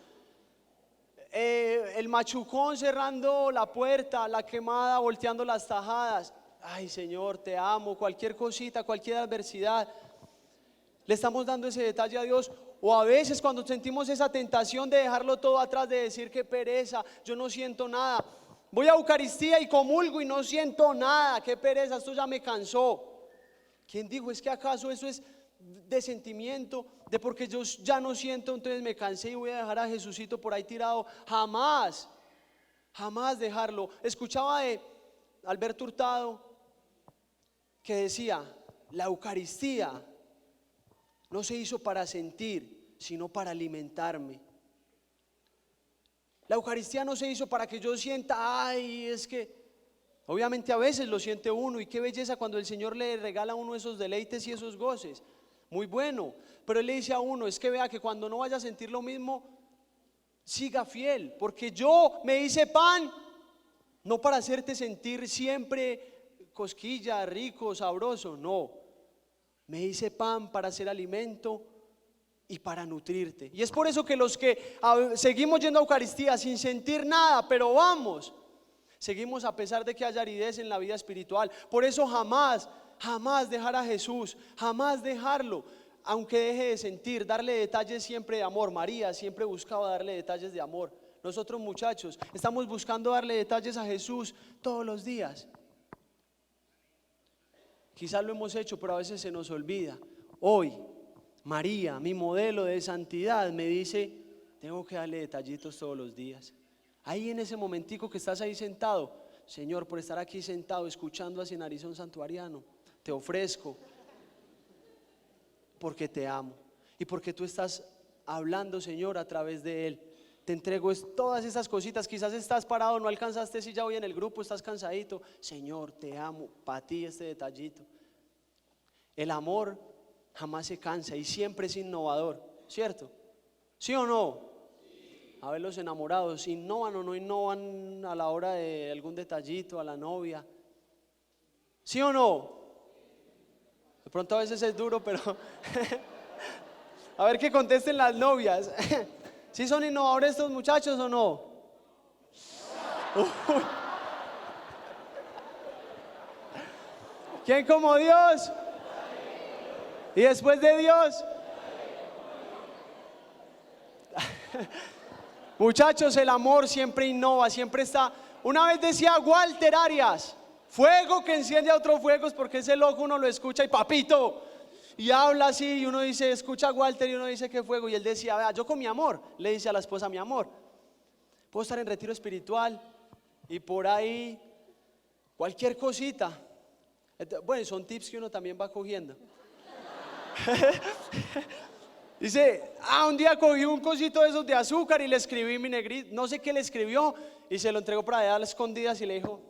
el machucón cerrando la puerta, la quemada volteando las tajadas, ay Señor, te amo, cualquier cosita, cualquier adversidad, le estamos dando ese detalle a Dios? O a veces cuando sentimos esa tentación de dejarlo todo atrás, de decir: qué pereza, yo no siento nada, voy a Eucaristía y comulgo y no siento nada, qué pereza, esto ya me cansó. ¿Quién dijo? ¿Es que acaso eso es de sentimiento? De porque yo ya no siento, entonces me cansé y voy a dejar a Jesucito por ahí tirado. Jamás, jamás dejarlo. Escuchaba de Alberto Hurtado que decía: la Eucaristía no se hizo para sentir, sino para alimentarme. La Eucaristía no se hizo para que yo sienta, ay, es que obviamente a veces lo siente uno, y qué belleza cuando el Señor le regala a uno esos deleites y esos goces, muy bueno, pero Él le dice a uno: es que vea que cuando no vaya a sentir lo mismo, siga fiel, porque yo me hice pan no para hacerte sentir siempre cosquilla, rico, sabroso, no, me hice pan para ser alimento y para nutrirte. Y es por eso que los que seguimos yendo a Eucaristía sin sentir nada, pero vamos, seguimos a pesar de que haya aridez en la vida espiritual. Por eso jamás, jamás dejar a Jesús, jamás dejarlo, aunque deje de sentir, darle detalles siempre de amor. María siempre buscaba darle detalles de amor. Nosotros, muchachos, estamos buscando darle detalles a Jesús todos los días. Quizás lo hemos hecho, pero a veces se nos olvida. Hoy, María, mi modelo de santidad, me dice: tengo que darle detallitos todos los días. Ahí en ese momentico que estás ahí sentado, Señor, por estar aquí sentado escuchando a Sinarizón Santuariano, te ofrezco, porque te amo y porque tú estás hablando, Señor, a través de él. Te entrego todas esas cositas. Quizás estás parado, no alcanzaste silla hoy en el grupo, estás cansadito. Señor, te amo, para ti este detallito. El amor jamás se cansa y siempre es innovador, ¿cierto? ¿Sí o no? A ver, los enamorados, ¿innovan o no innovan a la hora de algún detallito a la novia? ¿Sí o no? De pronto a veces es duro, pero a ver que contesten las novias. ¿Sí son innovadores estos muchachos o no? ¿Quién como Dios? ¿Y después de Dios? Muchachos, el amor siempre innova, siempre está. Una vez decía Walter Arias: fuego que enciende a otros fuegos, porque ese loco uno lo escucha y papito, y habla así, y uno dice, escucha a Walter, y uno dice qué fuego, y él decía: vea, yo con mi amor, le dice a la esposa: mi amor, puedo estar en retiro espiritual y por ahí cualquier cosita. Bueno, son tips que uno también va cogiendo. Dice: un día cogí un cosito de esos de azúcar y le escribí mi negrito, no sé qué le escribió, y se lo entregó para allá a las escondidas y le dijo,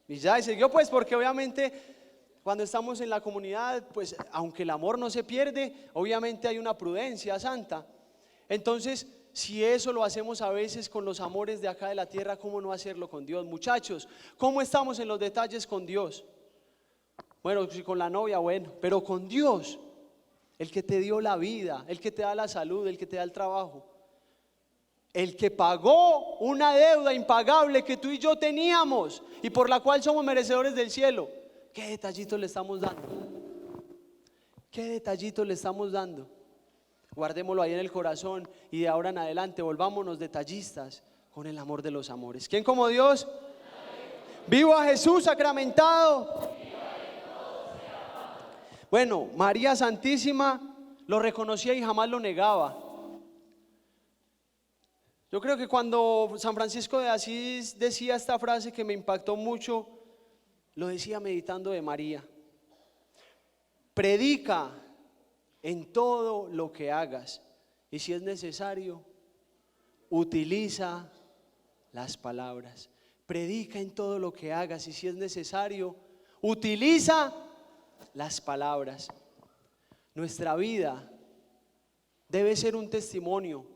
y ya, y siguió, pues, porque obviamente cuando estamos en la comunidad, pues aunque el amor no se pierde, obviamente hay una prudencia santa. Entonces, si eso lo hacemos a veces con los amores de acá de la tierra, ¿cómo no hacerlo con Dios? Muchachos, ¿cómo estamos en los detalles con Dios? Bueno, si con la novia, bueno, pero con Dios, el que te dio la vida, el que te da la salud, el que te da el trabajo, el que pagó una deuda impagable que tú y yo teníamos y por la cual somos merecedores del cielo. ¿Qué detallitos le estamos dando? ¿Qué detallitos le estamos dando? Guardémoslo ahí en el corazón y de ahora en adelante volvámonos detallistas con el amor de los amores. ¿Quién como Dios? Vivo a Jesús sacramentado. Bueno, María Santísima lo reconocía y jamás lo negaba. Yo creo que cuando San Francisco de Asís decía esta frase que me impactó mucho, lo decía meditando de María: predica en todo lo que hagas y si es necesario, utiliza las palabras. Predica en todo lo que hagas y si es necesario, utiliza las palabras. Nuestra vida debe ser un testimonio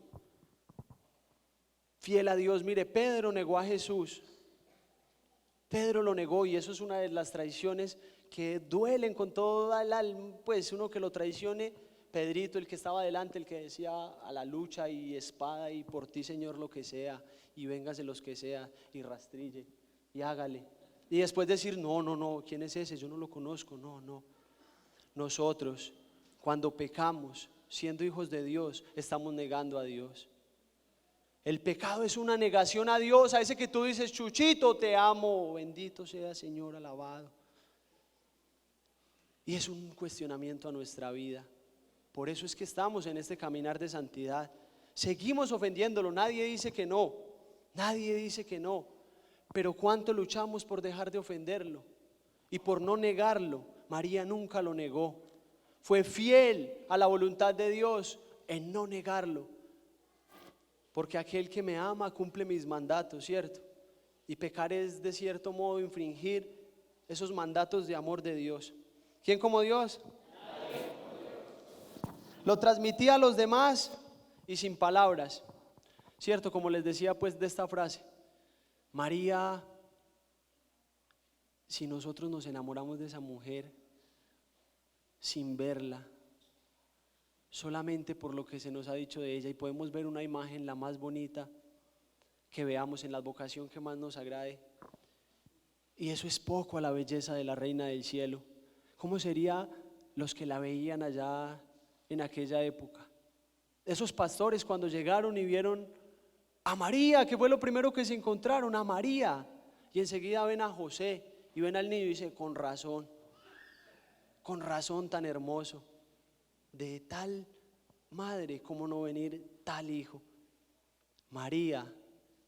fiel a Dios. Mire, Pedro negó a Jesús. Pedro lo negó y eso es una de las traiciones que duelen con toda el alma. Pues uno que lo traicione, Pedrito, el que estaba adelante, el que decía a la lucha y espada y por ti Señor lo que sea y véngase los que sea y rastrille y hágale. Y después decir no, ¿quién es ese? Yo no lo conozco, no. Nosotros cuando pecamos siendo hijos de Dios estamos negando a Dios. El pecado es una negación a Dios, a ese que tú dices, Chuchito, te amo, bendito sea Señor, alabado. Y es un cuestionamiento a nuestra vida. Por eso es que estamos en este caminar de santidad. Seguimos ofendiéndolo, nadie dice que no, pero cuánto luchamos por dejar de ofenderlo y por no negarlo. María nunca lo negó, fue fiel a la voluntad de Dios en no negarlo. Porque aquel que me ama cumple mis mandatos, ¿cierto? Y pecar es de cierto modo infringir esos mandatos de amor de Dios. ¿Quién como Dios? Lo transmitía a los demás y sin palabras, ¿cierto? Como les decía pues de esta frase, María, si nosotros nos enamoramos de esa mujer sin verla, solamente por lo que se nos ha dicho de ella, y podemos ver una imagen la más bonita que veamos en la vocación que más nos agrade, y eso es poco a la belleza de la reina del cielo. ¿Cómo serían los que la veían allá en aquella época? Esos pastores cuando llegaron y vieron a María, que fue lo primero que se encontraron, a María, y enseguida ven a José y ven al niño y dicen, con razón tan hermoso, de tal madre, ¿cómo no venir tal hijo? María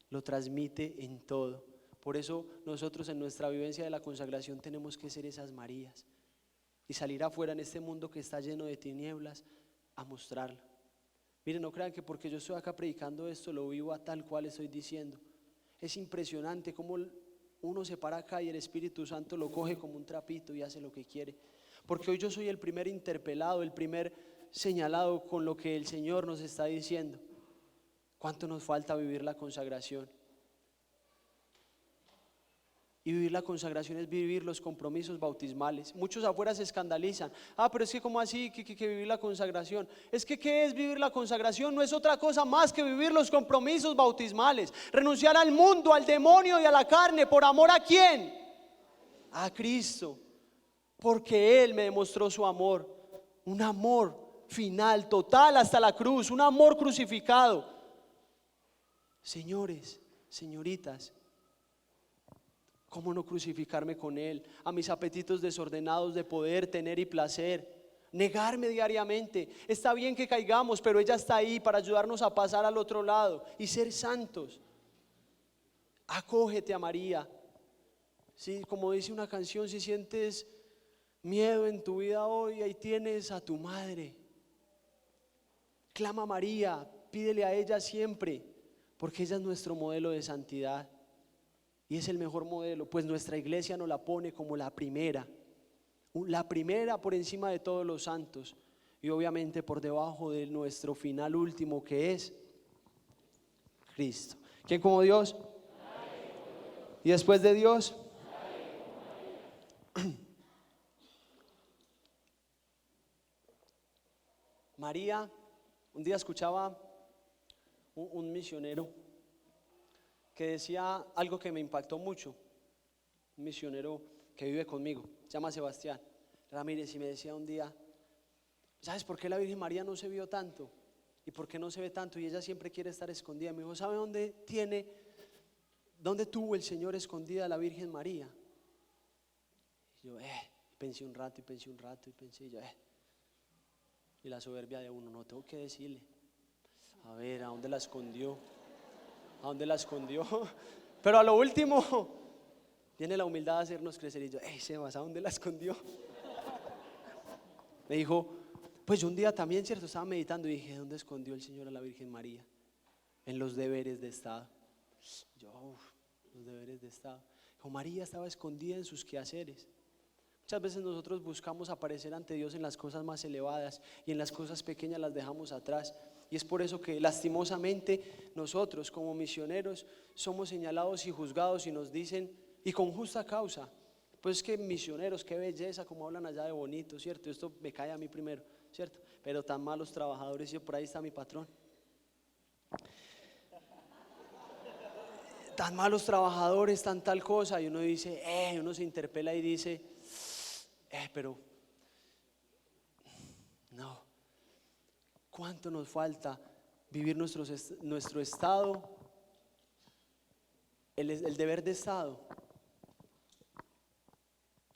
lo transmite en todo. Por eso nosotros en nuestra vivencia de la consagración tenemos que ser esas Marías y salir afuera en este mundo que está lleno de tinieblas a mostrarla. Miren, no crean que porque yo estoy acá predicando esto lo vivo a tal cual estoy diciendo. Es impresionante cómo uno se para acá y el Espíritu Santo lo coge como un trapito y hace lo que quiere. Porque hoy yo soy el primer interpelado, el primer señalado con lo que el Señor nos está diciendo. ¿Cuánto nos falta vivir la consagración? Y vivir la consagración es vivir los compromisos bautismales. Muchos afuera se escandalizan. Pero es que ¿cómo así que vivir la consagración? Es que ¿qué es vivir la consagración? No es otra cosa más que vivir los compromisos bautismales. Renunciar al mundo, al demonio y a la carne. ¿Por amor a quién? A Cristo. Porque Él me demostró su amor. Un amor final, total hasta la cruz. Un amor crucificado. Señores, señoritas, ¿cómo no crucificarme con Él? A mis apetitos desordenados de poder, tener y placer, negarme diariamente. Está bien que caigamos, pero ella está ahí para ayudarnos a pasar al otro lado y ser santos. Acógete a María. Sí, como dice una canción, si sientes miedo en tu vida hoy, ahí tienes a tu madre. Clama a María, pídele a ella siempre, porque ella es nuestro modelo de santidad. Y es el mejor modelo, pues nuestra iglesia nos la pone como la primera por encima de todos los santos, y obviamente por debajo de nuestro final último, que es Cristo. ¿Quién como Dios? Y después de Dios, María. Un día escuchaba un misionero que decía algo que me impactó mucho. Un misionero que vive conmigo, se llama Sebastián Ramírez, y me decía un día, ¿sabes por qué la Virgen María no se vio tanto? ¿Y por qué no se ve tanto? Y ella siempre quiere estar escondida. Me dijo, ¿sabe dónde tuvo el Señor escondida a la Virgen María? Y yo, pensé un rato, y yo, Y la soberbia de uno, no tengo que decirle. A ver, ¿a dónde la escondió? Pero a lo último viene la humildad a hacernos crecer, y yo, Sebas, ¿a dónde la escondió? Me dijo, pues yo un día también, cierto, estaba meditando y dije, ¿dónde escondió el Señor a la Virgen María? En los deberes de Estado. Yo, los deberes de Estado. Como María estaba escondida en sus quehaceres. Muchas veces nosotros buscamos aparecer ante Dios en las cosas más elevadas y en las cosas pequeñas las dejamos atrás. Y es por eso que lastimosamente nosotros como misioneros somos señalados y juzgados y nos dicen, y con justa causa, pues que misioneros, qué belleza, como hablan allá de bonito, ¿cierto? Esto me cae a mí primero, ¿cierto? Pero tan malos trabajadores, y por ahí está mi patrón. Tan malos trabajadores, tan tal cosa, y uno dice, uno se interpela y dice, pero no, ¿cuánto nos falta vivir nuestro estado, el deber de estado?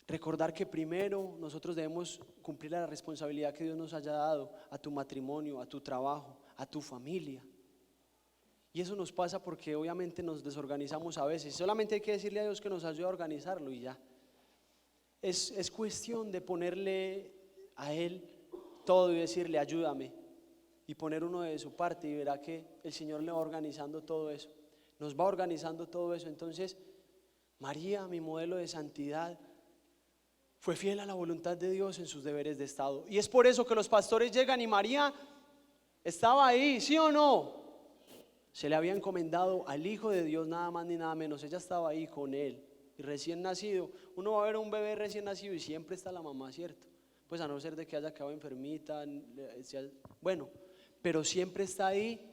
Recordar que primero nosotros debemos cumplir la responsabilidad que Dios nos haya dado a tu matrimonio, a tu trabajo, a tu familia. Y eso nos pasa porque obviamente nos desorganizamos a veces. Solamente hay que decirle a Dios que nos ayude a organizarlo y ya. Es cuestión de ponerle a Él todo y decirle ayúdame, y poner uno de su parte, y verá que el Señor le va organizando todo eso, nos va organizando todo eso. Entonces María, mi modelo de santidad, fue fiel a la voluntad de Dios en sus deberes de estado. Y es por eso que los pastores llegan y María estaba ahí, ¿sí o no? Se le había encomendado al Hijo de Dios, nada más ni nada menos. Ella estaba ahí con Él, y recién nacido. Uno va a ver a un bebé recién nacido y siempre está la mamá, ¿cierto? Pues a no ser de que haya quedado enfermita, bueno, pero siempre está ahí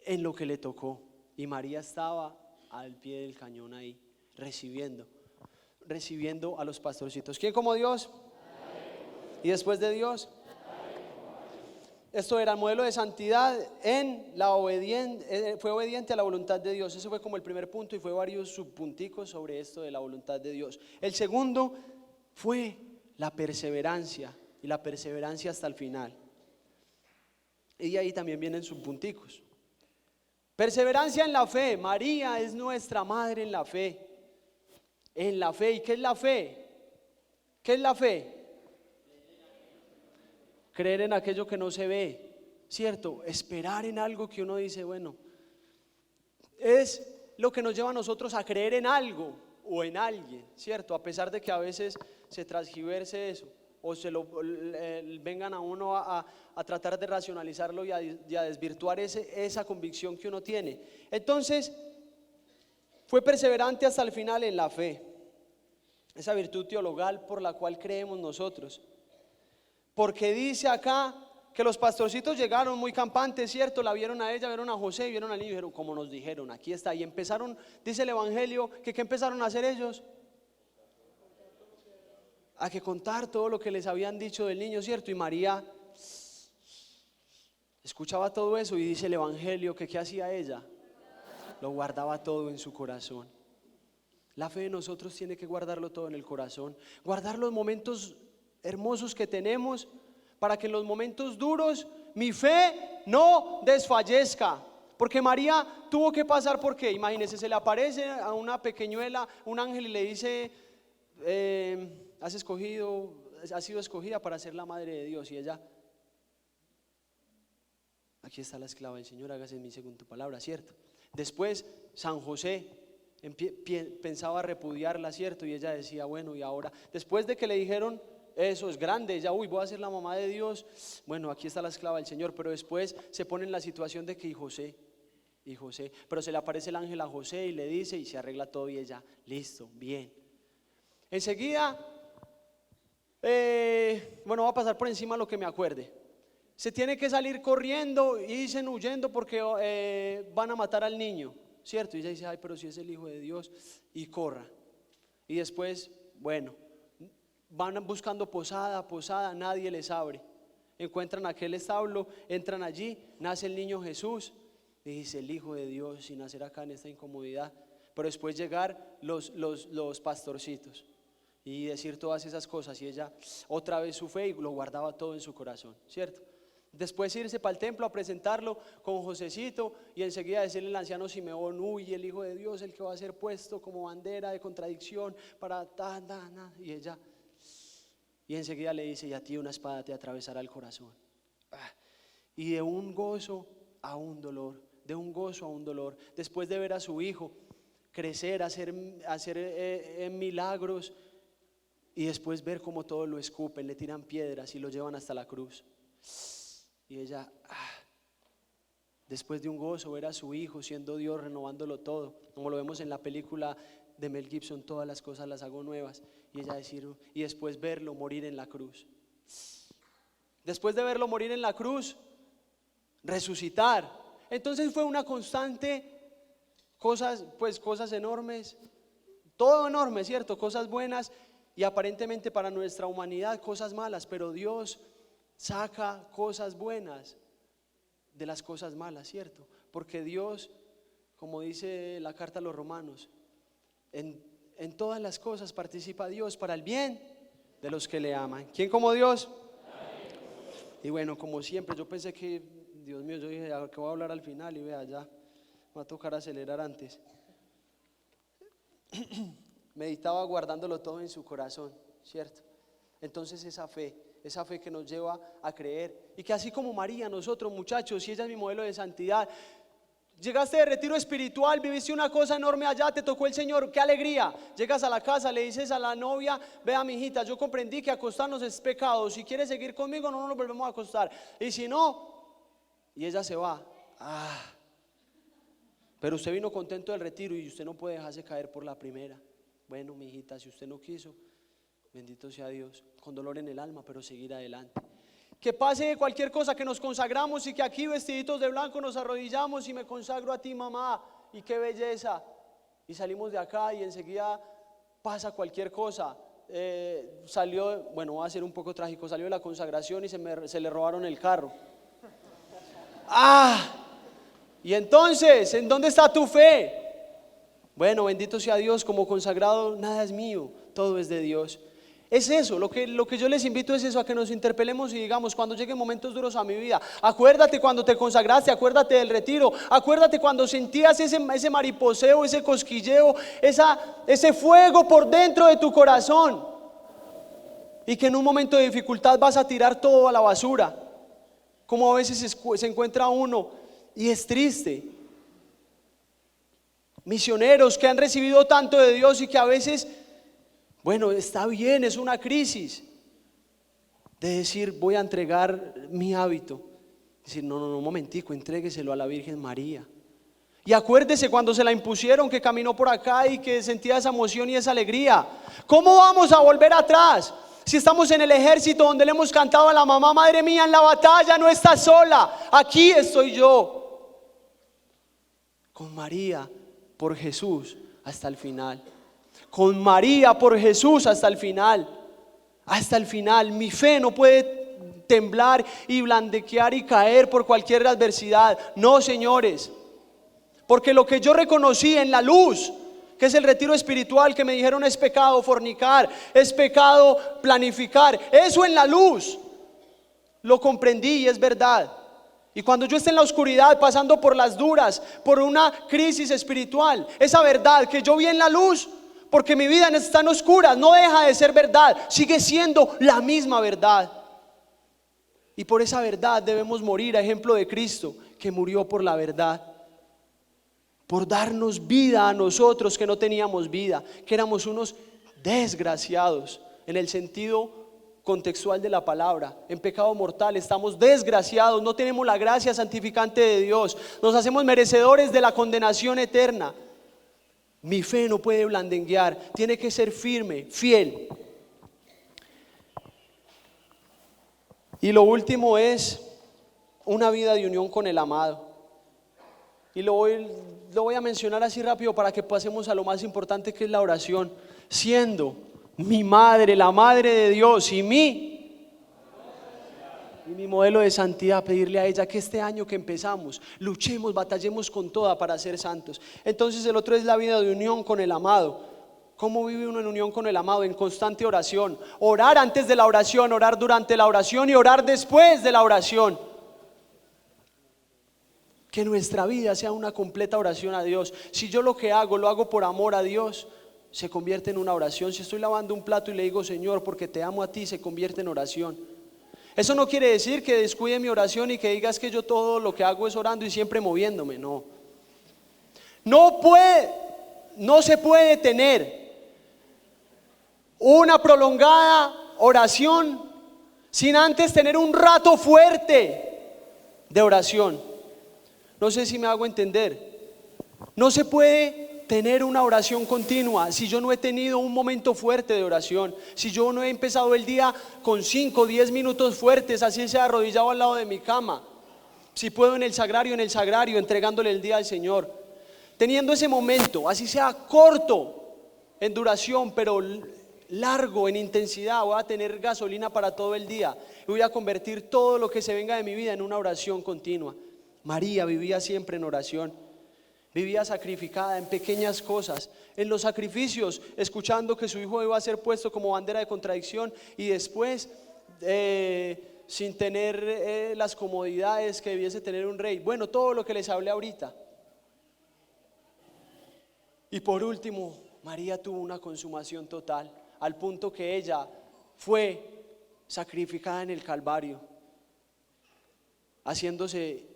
en lo que le tocó. Y María estaba al pie del cañón ahí, recibiendo a los pastorcitos. ¿Quién como Dios? Y después de Dios, esto era el modelo de santidad en la fue obediente a la voluntad de Dios. Ese fue como el primer punto, y fue varios subpunticos sobre esto de la voluntad de Dios. El segundo fue la perseverancia, y la perseverancia hasta el final. Y ahí también vienen subpunticos. Perseverancia en la fe. María es nuestra madre en la fe. En la fe. ¿Y qué es la fe? ¿Qué es la fe? Creer en aquello que no se ve, ¿cierto? Esperar en algo que uno dice, bueno, es lo que nos lleva a nosotros a creer en algo o en alguien, ¿cierto? A pesar de que a veces se transgiverse eso, o vengan a uno a tratar de racionalizarlo y a desvirtuar esa convicción que uno tiene. Entonces, fue perseverante hasta el final en la fe, esa virtud teologal por la cual creemos nosotros. Porque dice acá que los pastorcitos llegaron muy campantes, ¿cierto? La vieron a ella, vieron a José, vieron al niño y dijeron, como nos dijeron, aquí está. Y empezaron, dice el evangelio, que ¿qué empezaron a hacer ellos? A que contar todo lo que les habían dicho del niño, ¿cierto? Y María escuchaba todo eso, y dice el evangelio que ¿qué hacía ella? Lo guardaba todo en su corazón. La fe de nosotros tiene que guardarlo todo en el corazón, guardar los momentos hermosos que tenemos, para que en los momentos duros mi fe no desfallezca. Porque María tuvo que pasar, porque imagínense, se le aparece a una pequeñuela un ángel y le dice, has sido escogida para ser la madre de Dios. Y ella, aquí está la esclava del Señor, hágase en mí según tu palabra, ¿cierto? Después San José pensaba repudiarla, ¿cierto? Y ella decía, bueno, y ahora, después de que le dijeron, eso es grande, ella, voy a ser la mamá de Dios, bueno, aquí está la esclava del Señor. Pero después se pone en la situación de que y José, pero se le aparece el ángel a José y le dice, y se arregla todo, y ella, listo, bien. Enseguida, bueno, voy a pasar por encima lo que me acuerde. Se tiene que salir corriendo y dicen huyendo porque van a matar al niño, ¿cierto? Y ella dice, pero si es el Hijo de Dios, y corra. Y después, bueno, van buscando posada, nadie les abre. Encuentran aquel establo, entran allí, nace el niño Jesús, y dice el Hijo de Dios, y nacer acá en esta incomodidad. Pero después llegar los pastorcitos y decir todas esas cosas, y ella otra vez su fe, y lo guardaba todo en su corazón, ¿cierto? Después irse para el templo a presentarlo con Josecito, y enseguida decirle al anciano Simeón, uy, el Hijo de Dios, el que va a ser puesto como bandera de contradicción para y ella, y enseguida le dice, y a ti una espada te atravesará el corazón. Y de un gozo a un dolor, de un gozo a un dolor, después de ver a su hijo crecer, hacer milagros, y después ver cómo todos lo escupen, le tiran piedras y lo llevan hasta la cruz. Y ella, después de un gozo, ver a su hijo siendo Dios, renovándolo todo, como lo vemos en la película de Mel Gibson, todas las cosas las hago nuevas. Y ella decir, y después verlo morir en la cruz. Después de verlo morir en la cruz, resucitar. Entonces fue una constante, cosas enormes, todo enorme, ¿cierto? Cosas buenas y aparentemente para nuestra humanidad cosas malas, pero Dios saca cosas buenas de las cosas malas, ¿cierto? Porque Dios, como dice la carta a los Romanos, en todas las cosas participa Dios para el bien de los que le aman. ¿Quién como Dios? Y bueno, como siempre, yo pensé que, Dios mío, yo dije que voy a hablar al final y vea, ya me va a tocar acelerar antes. Meditaba guardándolo todo en su corazón, ¿cierto? Entonces esa fe que nos lleva a creer, y que así como María, nosotros muchachos, y ella es mi modelo de santidad, llegaste de retiro espiritual, viviste una cosa enorme allá, te tocó el Señor, qué alegría. Llegas a la casa, le dices a la novia, vea mi hijita, yo comprendí que acostarnos es pecado, si quieres seguir conmigo no nos volvemos a acostar, y si no, y ella se va. Pero usted vino contento del retiro y usted no puede dejarse caer por la primera. Bueno, mi hijita, si usted no quiso, bendito sea Dios, con dolor en el alma, pero seguir adelante. Que pase cualquier cosa, que nos consagramos y que aquí vestiditos de blanco nos arrodillamos y me consagro a ti, mamá, y qué belleza. Y salimos de acá y enseguida pasa cualquier cosa. Salió, bueno, va a ser un poco trágico, salió de la consagración y se le robaron el carro. Y entonces, ¿en dónde está tu fe? Bueno, bendito sea Dios, como consagrado, nada es mío, todo es de Dios. Es eso, lo que yo les invito es eso, a que nos interpelemos y digamos, cuando lleguen momentos duros a mi vida, acuérdate cuando te consagraste, acuérdate del retiro, acuérdate cuando sentías ese mariposeo, ese cosquilleo, ese fuego por dentro de tu corazón, y que en un momento de dificultad vas a tirar todo a la basura, como a veces se encuentra uno y es triste. Misioneros que han recibido tanto de Dios y que a veces, bueno, está bien, es una crisis de decir, voy a entregar mi hábito. Decir, no, un momentico, entrégueselo a la Virgen María. Y acuérdese cuando se la impusieron, que caminó por acá y que sentía esa emoción y esa alegría. ¿Cómo vamos a volver atrás? Si estamos en el ejército donde le hemos cantado a la mamá, madre mía, en la batalla no estás sola, aquí estoy yo. Con María, por Jesús, hasta el final. Con María por Jesús hasta el final. Hasta el final. Mi fe no puede temblar y blanquear y caer por cualquier adversidad. No, señores. Porque lo que yo reconocí en la luz, que es el retiro espiritual, que me dijeron es pecado fornicar, es pecado planificar, eso en la luz lo comprendí y es verdad. Y cuando yo esté en la oscuridad, pasando por las duras, por una crisis espiritual, esa verdad que yo vi en la luz, porque mi vida está en oscuras, no deja de ser verdad, sigue siendo la misma verdad. Y por esa verdad debemos morir, a ejemplo de Cristo, que murió por la verdad, por darnos vida a nosotros que no teníamos vida, que éramos unos desgraciados en el sentido contextual de la palabra, en pecado mortal, estamos desgraciados, no tenemos la gracia santificante de Dios, nos hacemos merecedores de la condenación eterna. Mi fe no puede blandenguear, tiene que ser firme, fiel. Y lo último es una vida de unión con el amado. Y lo voy a mencionar así rápido para que pasemos a lo más importante, que es la oración. Siendo mi madre, la madre de Dios, y mi modelo de santidad, pedirle a ella que este año que empezamos luchemos, batallemos con toda para ser santos. Entonces el otro es la vida de unión con el amado. ¿Cómo vive uno en unión con el amado? En constante oración. Orar antes de la oración, orar durante la oración y orar después de la oración. Que nuestra vida sea una completa oración a Dios. Si yo lo que hago, lo hago por amor a Dios, se convierte en una oración. Si estoy lavando un plato y le digo, Señor, porque te amo a ti, se convierte en oración. Eso no quiere decir que descuide mi oración y que digas que yo todo lo que hago es orando y siempre moviéndome. No se puede tener una prolongada oración sin antes tener un rato fuerte de oración. No sé si me hago entender. No se puede tener una oración continua si yo no he tenido un momento fuerte de oración, si yo no he empezado el día con 5 o 10 minutos fuertes, así sea arrodillado al lado de mi cama, si puedo en el sagrario, entregándole el día al Señor, teniendo ese momento, así sea corto en duración, pero largo en intensidad. Voy a tener gasolina para todo el día y voy a convertir todo lo que se venga de mi vida en una oración continua. María vivía siempre en oración, vivía sacrificada en pequeñas cosas, en los sacrificios, escuchando que su hijo iba a ser puesto como bandera de contradicción, y después sin tener las comodidades que debiese tener un rey. Bueno, todo lo que les hablé ahorita. Y por último, María tuvo una consumación total, al punto que ella fue sacrificada en el Calvario, haciéndose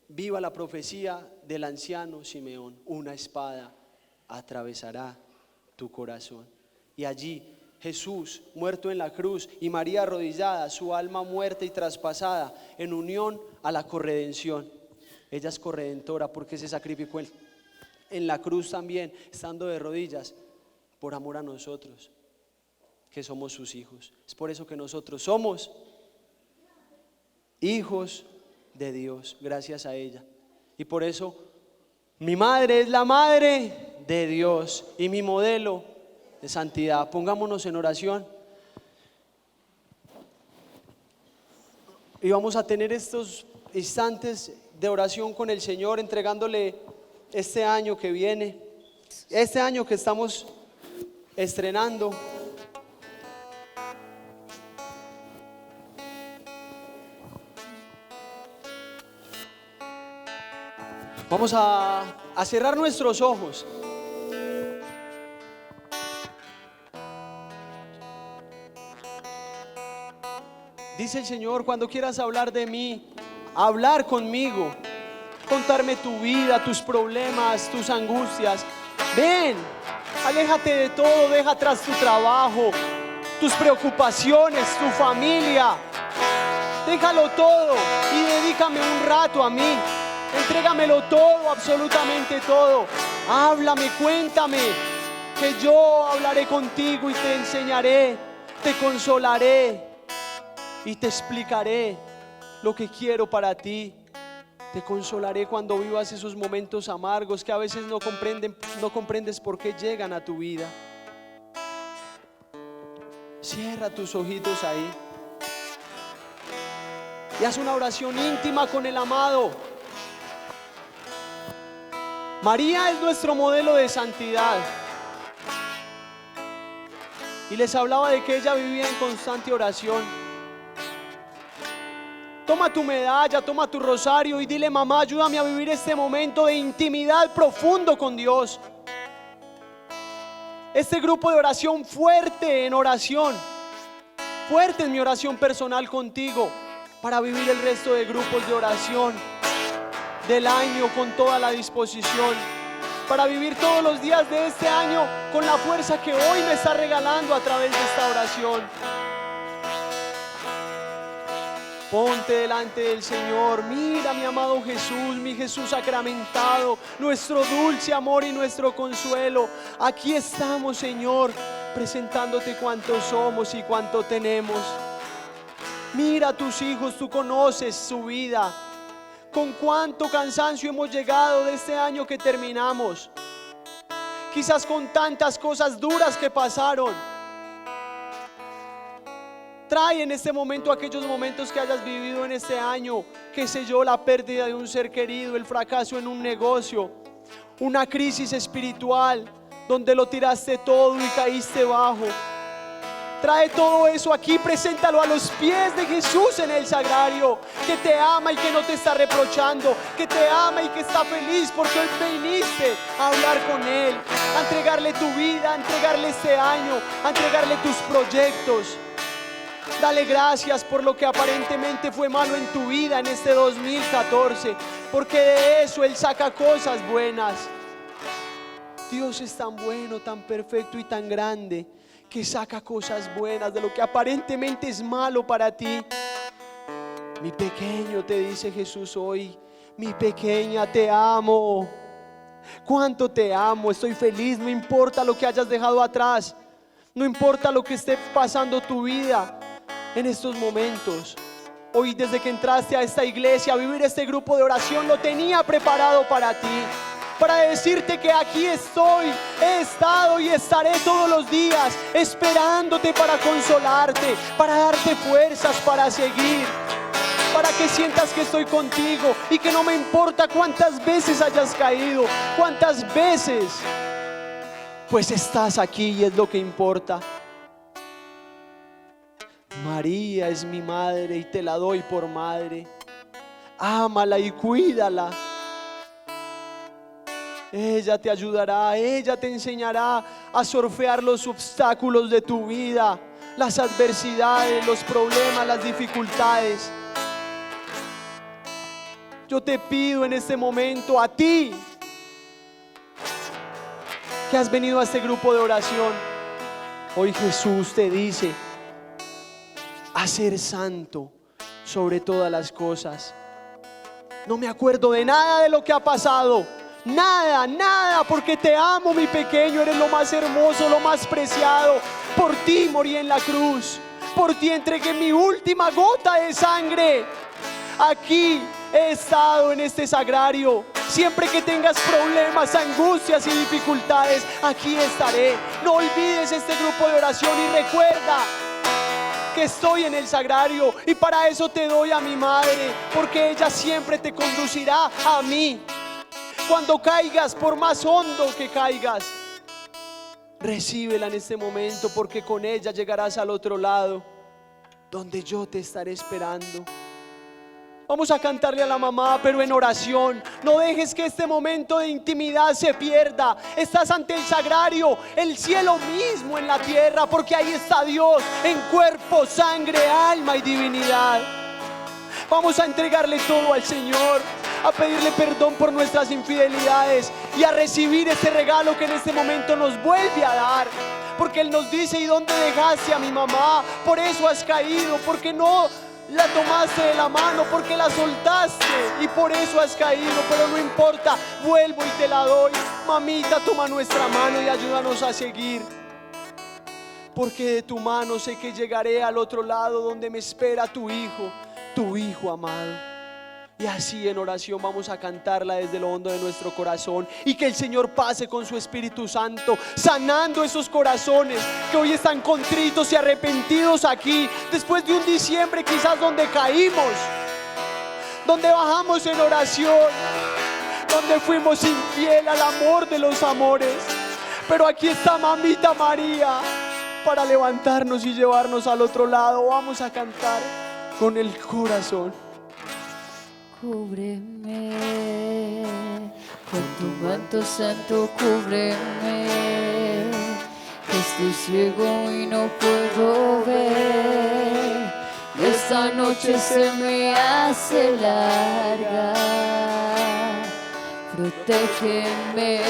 viva la profecía del anciano Simeón: una espada atravesará tu corazón. Y allí Jesús muerto en la cruz y María arrodillada, su alma muerta y traspasada en unión a la corredención. Ella es corredentora porque se sacrificó en la cruz también, estando de rodillas, por amor a nosotros, que somos sus hijos. Es por eso que nosotros somos hijos de Dios, gracias a ella. Y por eso mi madre es la madre de Dios y mi modelo de santidad. Pongámonos en oración y vamos a tener estos instantes de oración con el Señor, entregándole este año que viene, este año que estamos estrenando. Vamos a cerrar nuestros ojos. Dice el Señor: cuando quieras hablar de mí, hablar conmigo, contarme tu vida, tus problemas, tus angustias, ven, aléjate de todo, deja atrás tu trabajo, tus preocupaciones, tu familia, déjalo todo y dedícame un rato a mí. Entrégamelo todo, absolutamente todo. Háblame, cuéntame, que yo hablaré contigo y te enseñaré, te consolaré y te explicaré lo que quiero para ti. Te consolaré cuando vivas esos momentos amargos que a veces no comprendes por qué llegan a tu vida. Cierra tus ojitos ahí y haz una oración íntima con el amado. María es nuestro modelo de santidad. Y les hablaba de que ella vivía en constante oración. Toma tu medalla, toma tu rosario y dile: mamá, ayúdame a vivir este momento de intimidad profundo con Dios. Este grupo de oración fuerte en oración, fuerte en mi oración personal contigo, para vivir el resto de grupos de oración del año con toda la disposición, para vivir todos los días de este año con la fuerza que hoy me está regalando a través de esta oración. Ponte delante del Señor. Mira, mi amado Jesús, mi Jesús sacramentado, nuestro dulce amor y nuestro consuelo. Aquí estamos, Señor, presentándote cuánto somos y cuánto tenemos. Mira a tus hijos, tú conoces su vida. Con cuánto cansancio hemos llegado de este año que terminamos. Quizás con tantas cosas duras que pasaron. Trae en este momento aquellos momentos que hayas vivido en este año, qué sé yo, la pérdida de un ser querido, el fracaso en un negocio, una crisis espiritual donde lo tiraste todo y caíste bajo. Trae todo eso aquí, preséntalo a los pies de Jesús en el sagrario, que te ama y que no te está reprochando, que te ama y que está feliz porque hoy viniste a hablar con Él, a entregarle tu vida, a entregarle este año, a entregarle tus proyectos. Dale gracias por lo que aparentemente fue malo en tu vida en este 2014, porque de eso Él saca cosas buenas. Dios es tan bueno, tan perfecto y tan grande, que saca cosas buenas de lo que aparentemente es malo para ti. Mi pequeño, te dice Jesús hoy, mi pequeña, te amo. Cuánto te amo, estoy feliz, no importa lo que hayas dejado atrás, no importa lo que esté pasando tu vida en estos momentos. Hoy, desde que entraste a esta iglesia, a vivir este grupo de oración, lo tenía preparado para ti, para decirte que aquí estoy, he estado y estaré todos los días esperándote para consolarte, para darte fuerzas para seguir, para que sientas que estoy contigo y que no me importa cuántas veces hayas caído, cuántas veces, pues estás aquí y es lo que importa. María es mi madre y te la doy por madre. Ámala y cuídala. Ella te ayudará, ella te enseñará a sortear los obstáculos de tu vida, las adversidades, los problemas, las dificultades. Yo te pido en este momento a ti que has venido a este grupo de oración, hoy Jesús te dice a ser santo sobre todas las cosas. No me acuerdo de nada de lo que ha pasado, nada, nada, porque te amo, mi pequeño, eres lo más hermoso, lo más preciado. Por ti morí en la cruz, por ti entregué mi última gota de sangre. Aquí he estado en este sagrario. Siempre que tengas problemas, angustias y dificultades, aquí estaré. No olvides este grupo de oración y recuerda que estoy en el sagrario, y para eso te doy a mi madre, porque ella siempre te conducirá a mí. Cuando caigas, por más hondo que caigas, recíbela en este momento, porque con ella llegarás al otro lado, donde yo te estaré esperando. Vamos a cantarle a la mamá, pero en oración. No dejes que este momento de intimidad se pierda. Estás ante el sagrario, el cielo mismo en la tierra, porque ahí está Dios en cuerpo, sangre, alma y divinidad. Vamos a entregarle todo al Señor, a pedirle perdón por nuestras infidelidades y a recibir este regalo que en este momento nos vuelve a dar. Porque Él nos dice: ¿y dónde dejaste a mi mamá? Por eso has caído, porque no la tomaste de la mano, porque la soltaste y por eso has caído. Pero no importa, vuelvo y te la doy. Mamita, toma nuestra mano y ayúdanos a seguir, porque de tu mano sé que llegaré al otro lado donde me espera tu hijo amado. Y así en oración vamos a cantarla desde lo hondo de nuestro corazón, y que el Señor pase con su Espíritu Santo, sanando esos corazones que hoy están contritos y arrepentidos aquí, después de un diciembre quizás donde caímos, donde bajamos en oración, donde fuimos infiel al amor de los amores. Pero aquí está Mamita María para levantarnos y llevarnos al otro lado. Vamos a cantar con el corazón. Cúbreme con tu manto santo, cúbreme, que estoy ciego y no puedo ver. Esta noche se me hace larga, protégeme,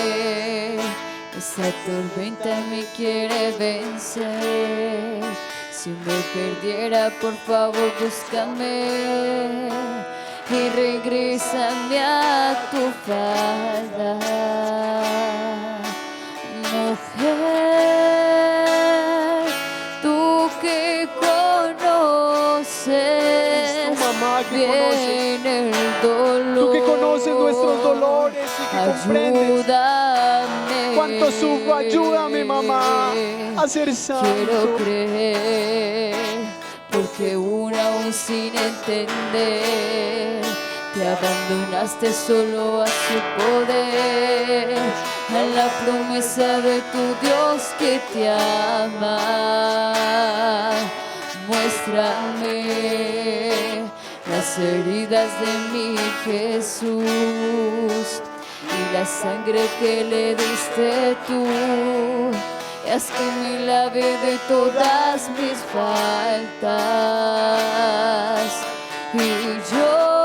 esta tormenta me quiere vencer. Si me perdiera, por favor, búscame y regrésame a tu falda. Mujer, tú que conoces bien el dolor, tú que conoces nuestros dolores y que comprendes cuánto sufro, ayúdame, mamá, a ser santo. Quiero creer, porque aún sin entender te abandonaste solo a su poder, a la promesa de tu Dios que te ama. Muéstrame las heridas de mi Jesús y la sangre que le diste tú. Haz que me lave de todas mis faltas, y yo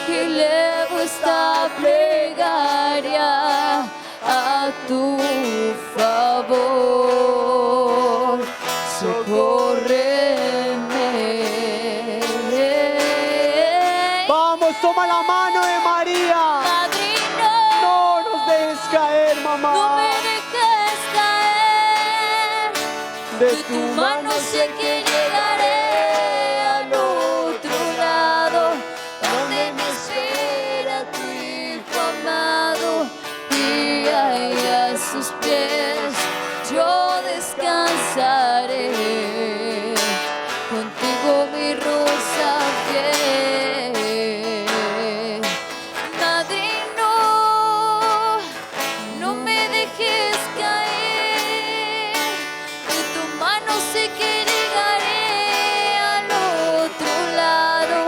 elevo esta plegaria a tu favor. mamá. No me dejes caer. De De tu mano sé que llegaré al otro lado, donde me espera tu Hijo amado. Y ahí a sus pies yo descansaré. Contigo mi rosa fiel. Madre, no me dejes caer. De tu mano sé que llegaré al otro lado,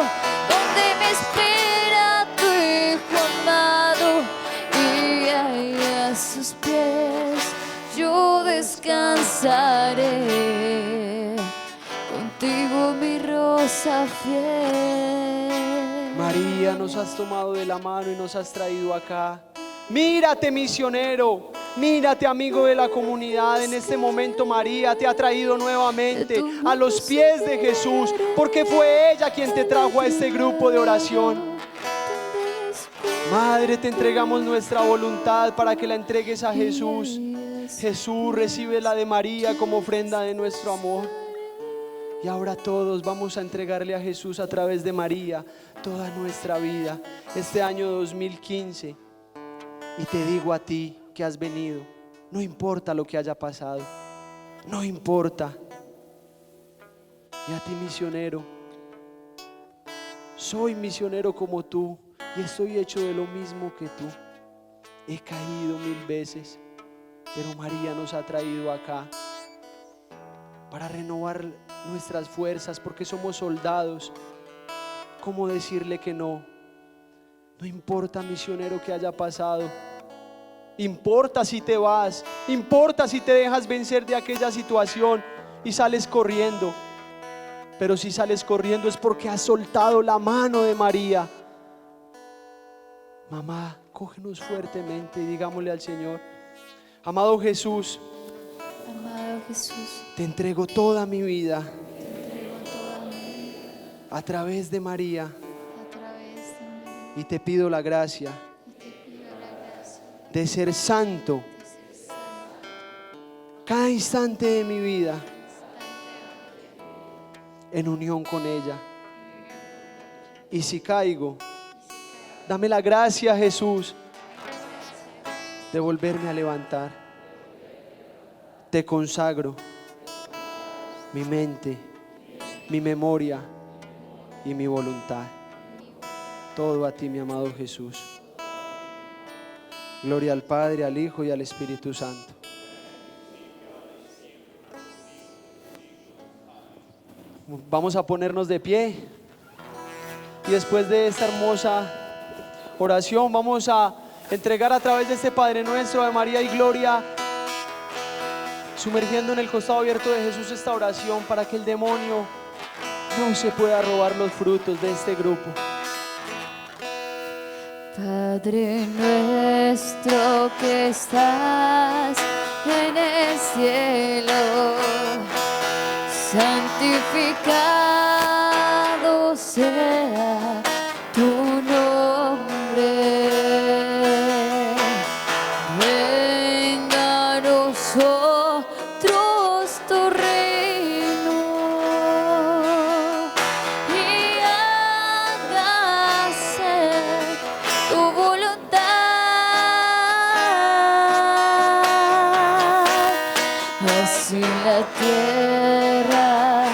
donde me espera tu Hijo amado. Y ahí a sus pies yo descansaré. Contigo mi rosa fiel. María, nos has tomado de la mano y nos has traído acá. Mírate, misionero, mírate, amigo de la comunidad. En este momento María te ha traído nuevamente a los pies de Jesús, porque fue ella quien te trajo a este grupo de oración. Madre, te entregamos nuestra voluntad para que la entregues a Jesús. Jesús, recibe la de María como ofrenda de nuestro amor. Y ahora todos vamos a entregarle a Jesús a través de María toda nuestra vida, este año 2015. Y te digo a ti que has venido, no importa lo que haya pasado, no importa. Y a ti, misionero, soy misionero como tú y estoy hecho de lo mismo que tú. He caído 1000 veces, pero María nos ha traído acá para renovar nuestras fuerzas, porque somos soldados. ¿Cómo decirle que no? No importa, misionero, que haya pasado. Importa si te vas, importa si te dejas vencer de aquella situación y sales corriendo. Pero si sales corriendo es porque has soltado la mano de María. Mamá, cógenos fuertemente y digámosle al Señor: amado Jesús, Amado Jesús, te entrego toda mi vida a través de María, a través de mí, y te pido la gracia de ser santo cada instante de mi vida en unión con ella. Y si caigo, dame la gracia, Jesús, de volverme a levantar. Te consagro mi mente, mi memoria y mi voluntad. Todo a ti, mi amado Jesús. Gloria al Padre, al Hijo y al Espíritu Santo. Vamos a ponernos de pie y después de esta hermosa oración vamos a entregar a través de este Padre Nuestro de María y Gloria, sumergiendo en el costado abierto de Jesús esta oración para que el demonio no se pueda robar los frutos de este grupo. Padre nuestro que estás en el cielo, santificado sea tu nombre. Venga a nosotros tu reino y hágase tu voluntad, así en la tierra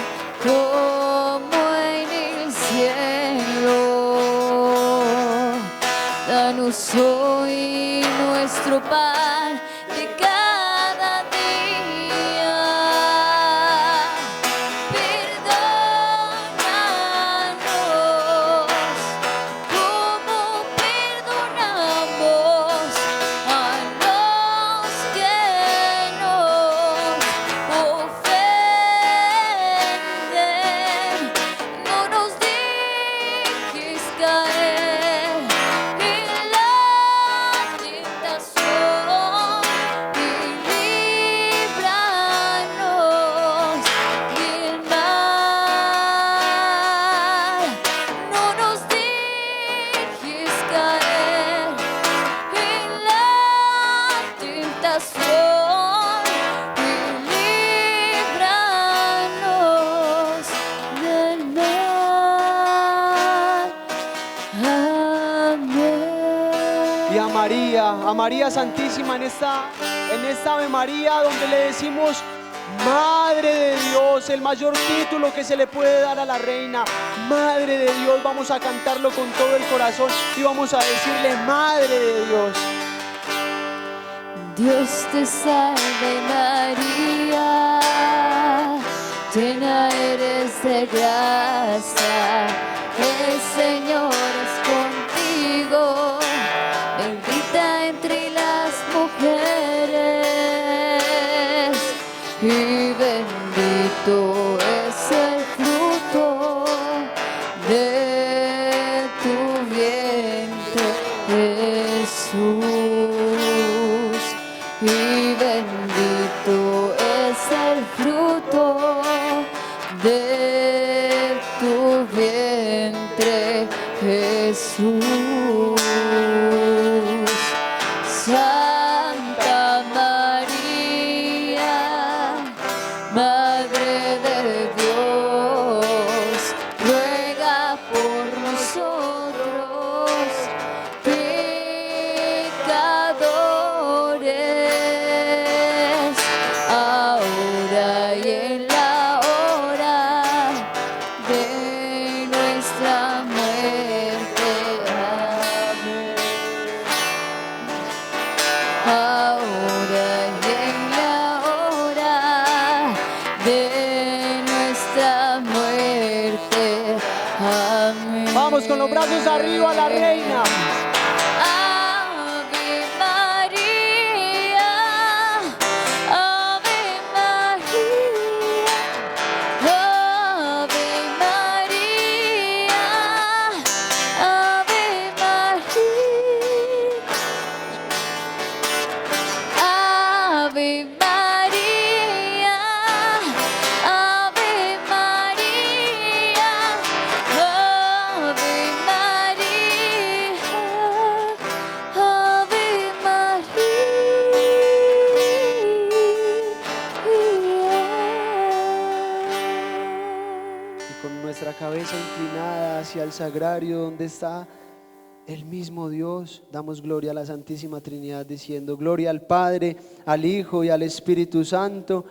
como en el cielo. Danos hoy nuestro pan de cada día. Perdónanos como perdonamos a los que nos ofenden. No nos dejes caer en la tentación, corazón y líbranos del mal. Amén. Y a María Santísima en esta Ave María, donde le decimos Madre de Dios, el mayor título que se le puede dar a la reina, Madre de Dios. Vamos a cantarlo con todo el corazón y vamos a decirle Madre de Dios. Dios te salve María, llena eres de gracia, el Señor es contigo, bendita entre las mujeres y bendito es el fruto de tu vientre, Jesús. Y bendito es el fruto de tu vientre, Jesús. Santa María, Madre de Dios, ruega por nosotros, pecadores, ahora y en la hora de nuestra muerte. Amén. Ahora y en la hora de nuestra muerte. Amén. Vamos con los brazos arriba a la reina. Ave María, Ave María, Ave María, Ave María, Ave María, Ave María, Ave Y con nuestra cabeza inclinada hacia el sagrario donde está el mismo Dios, damos gloria a la Santísima Trinidad diciendo: gloria al Padre, al Hijo y al Espíritu Santo.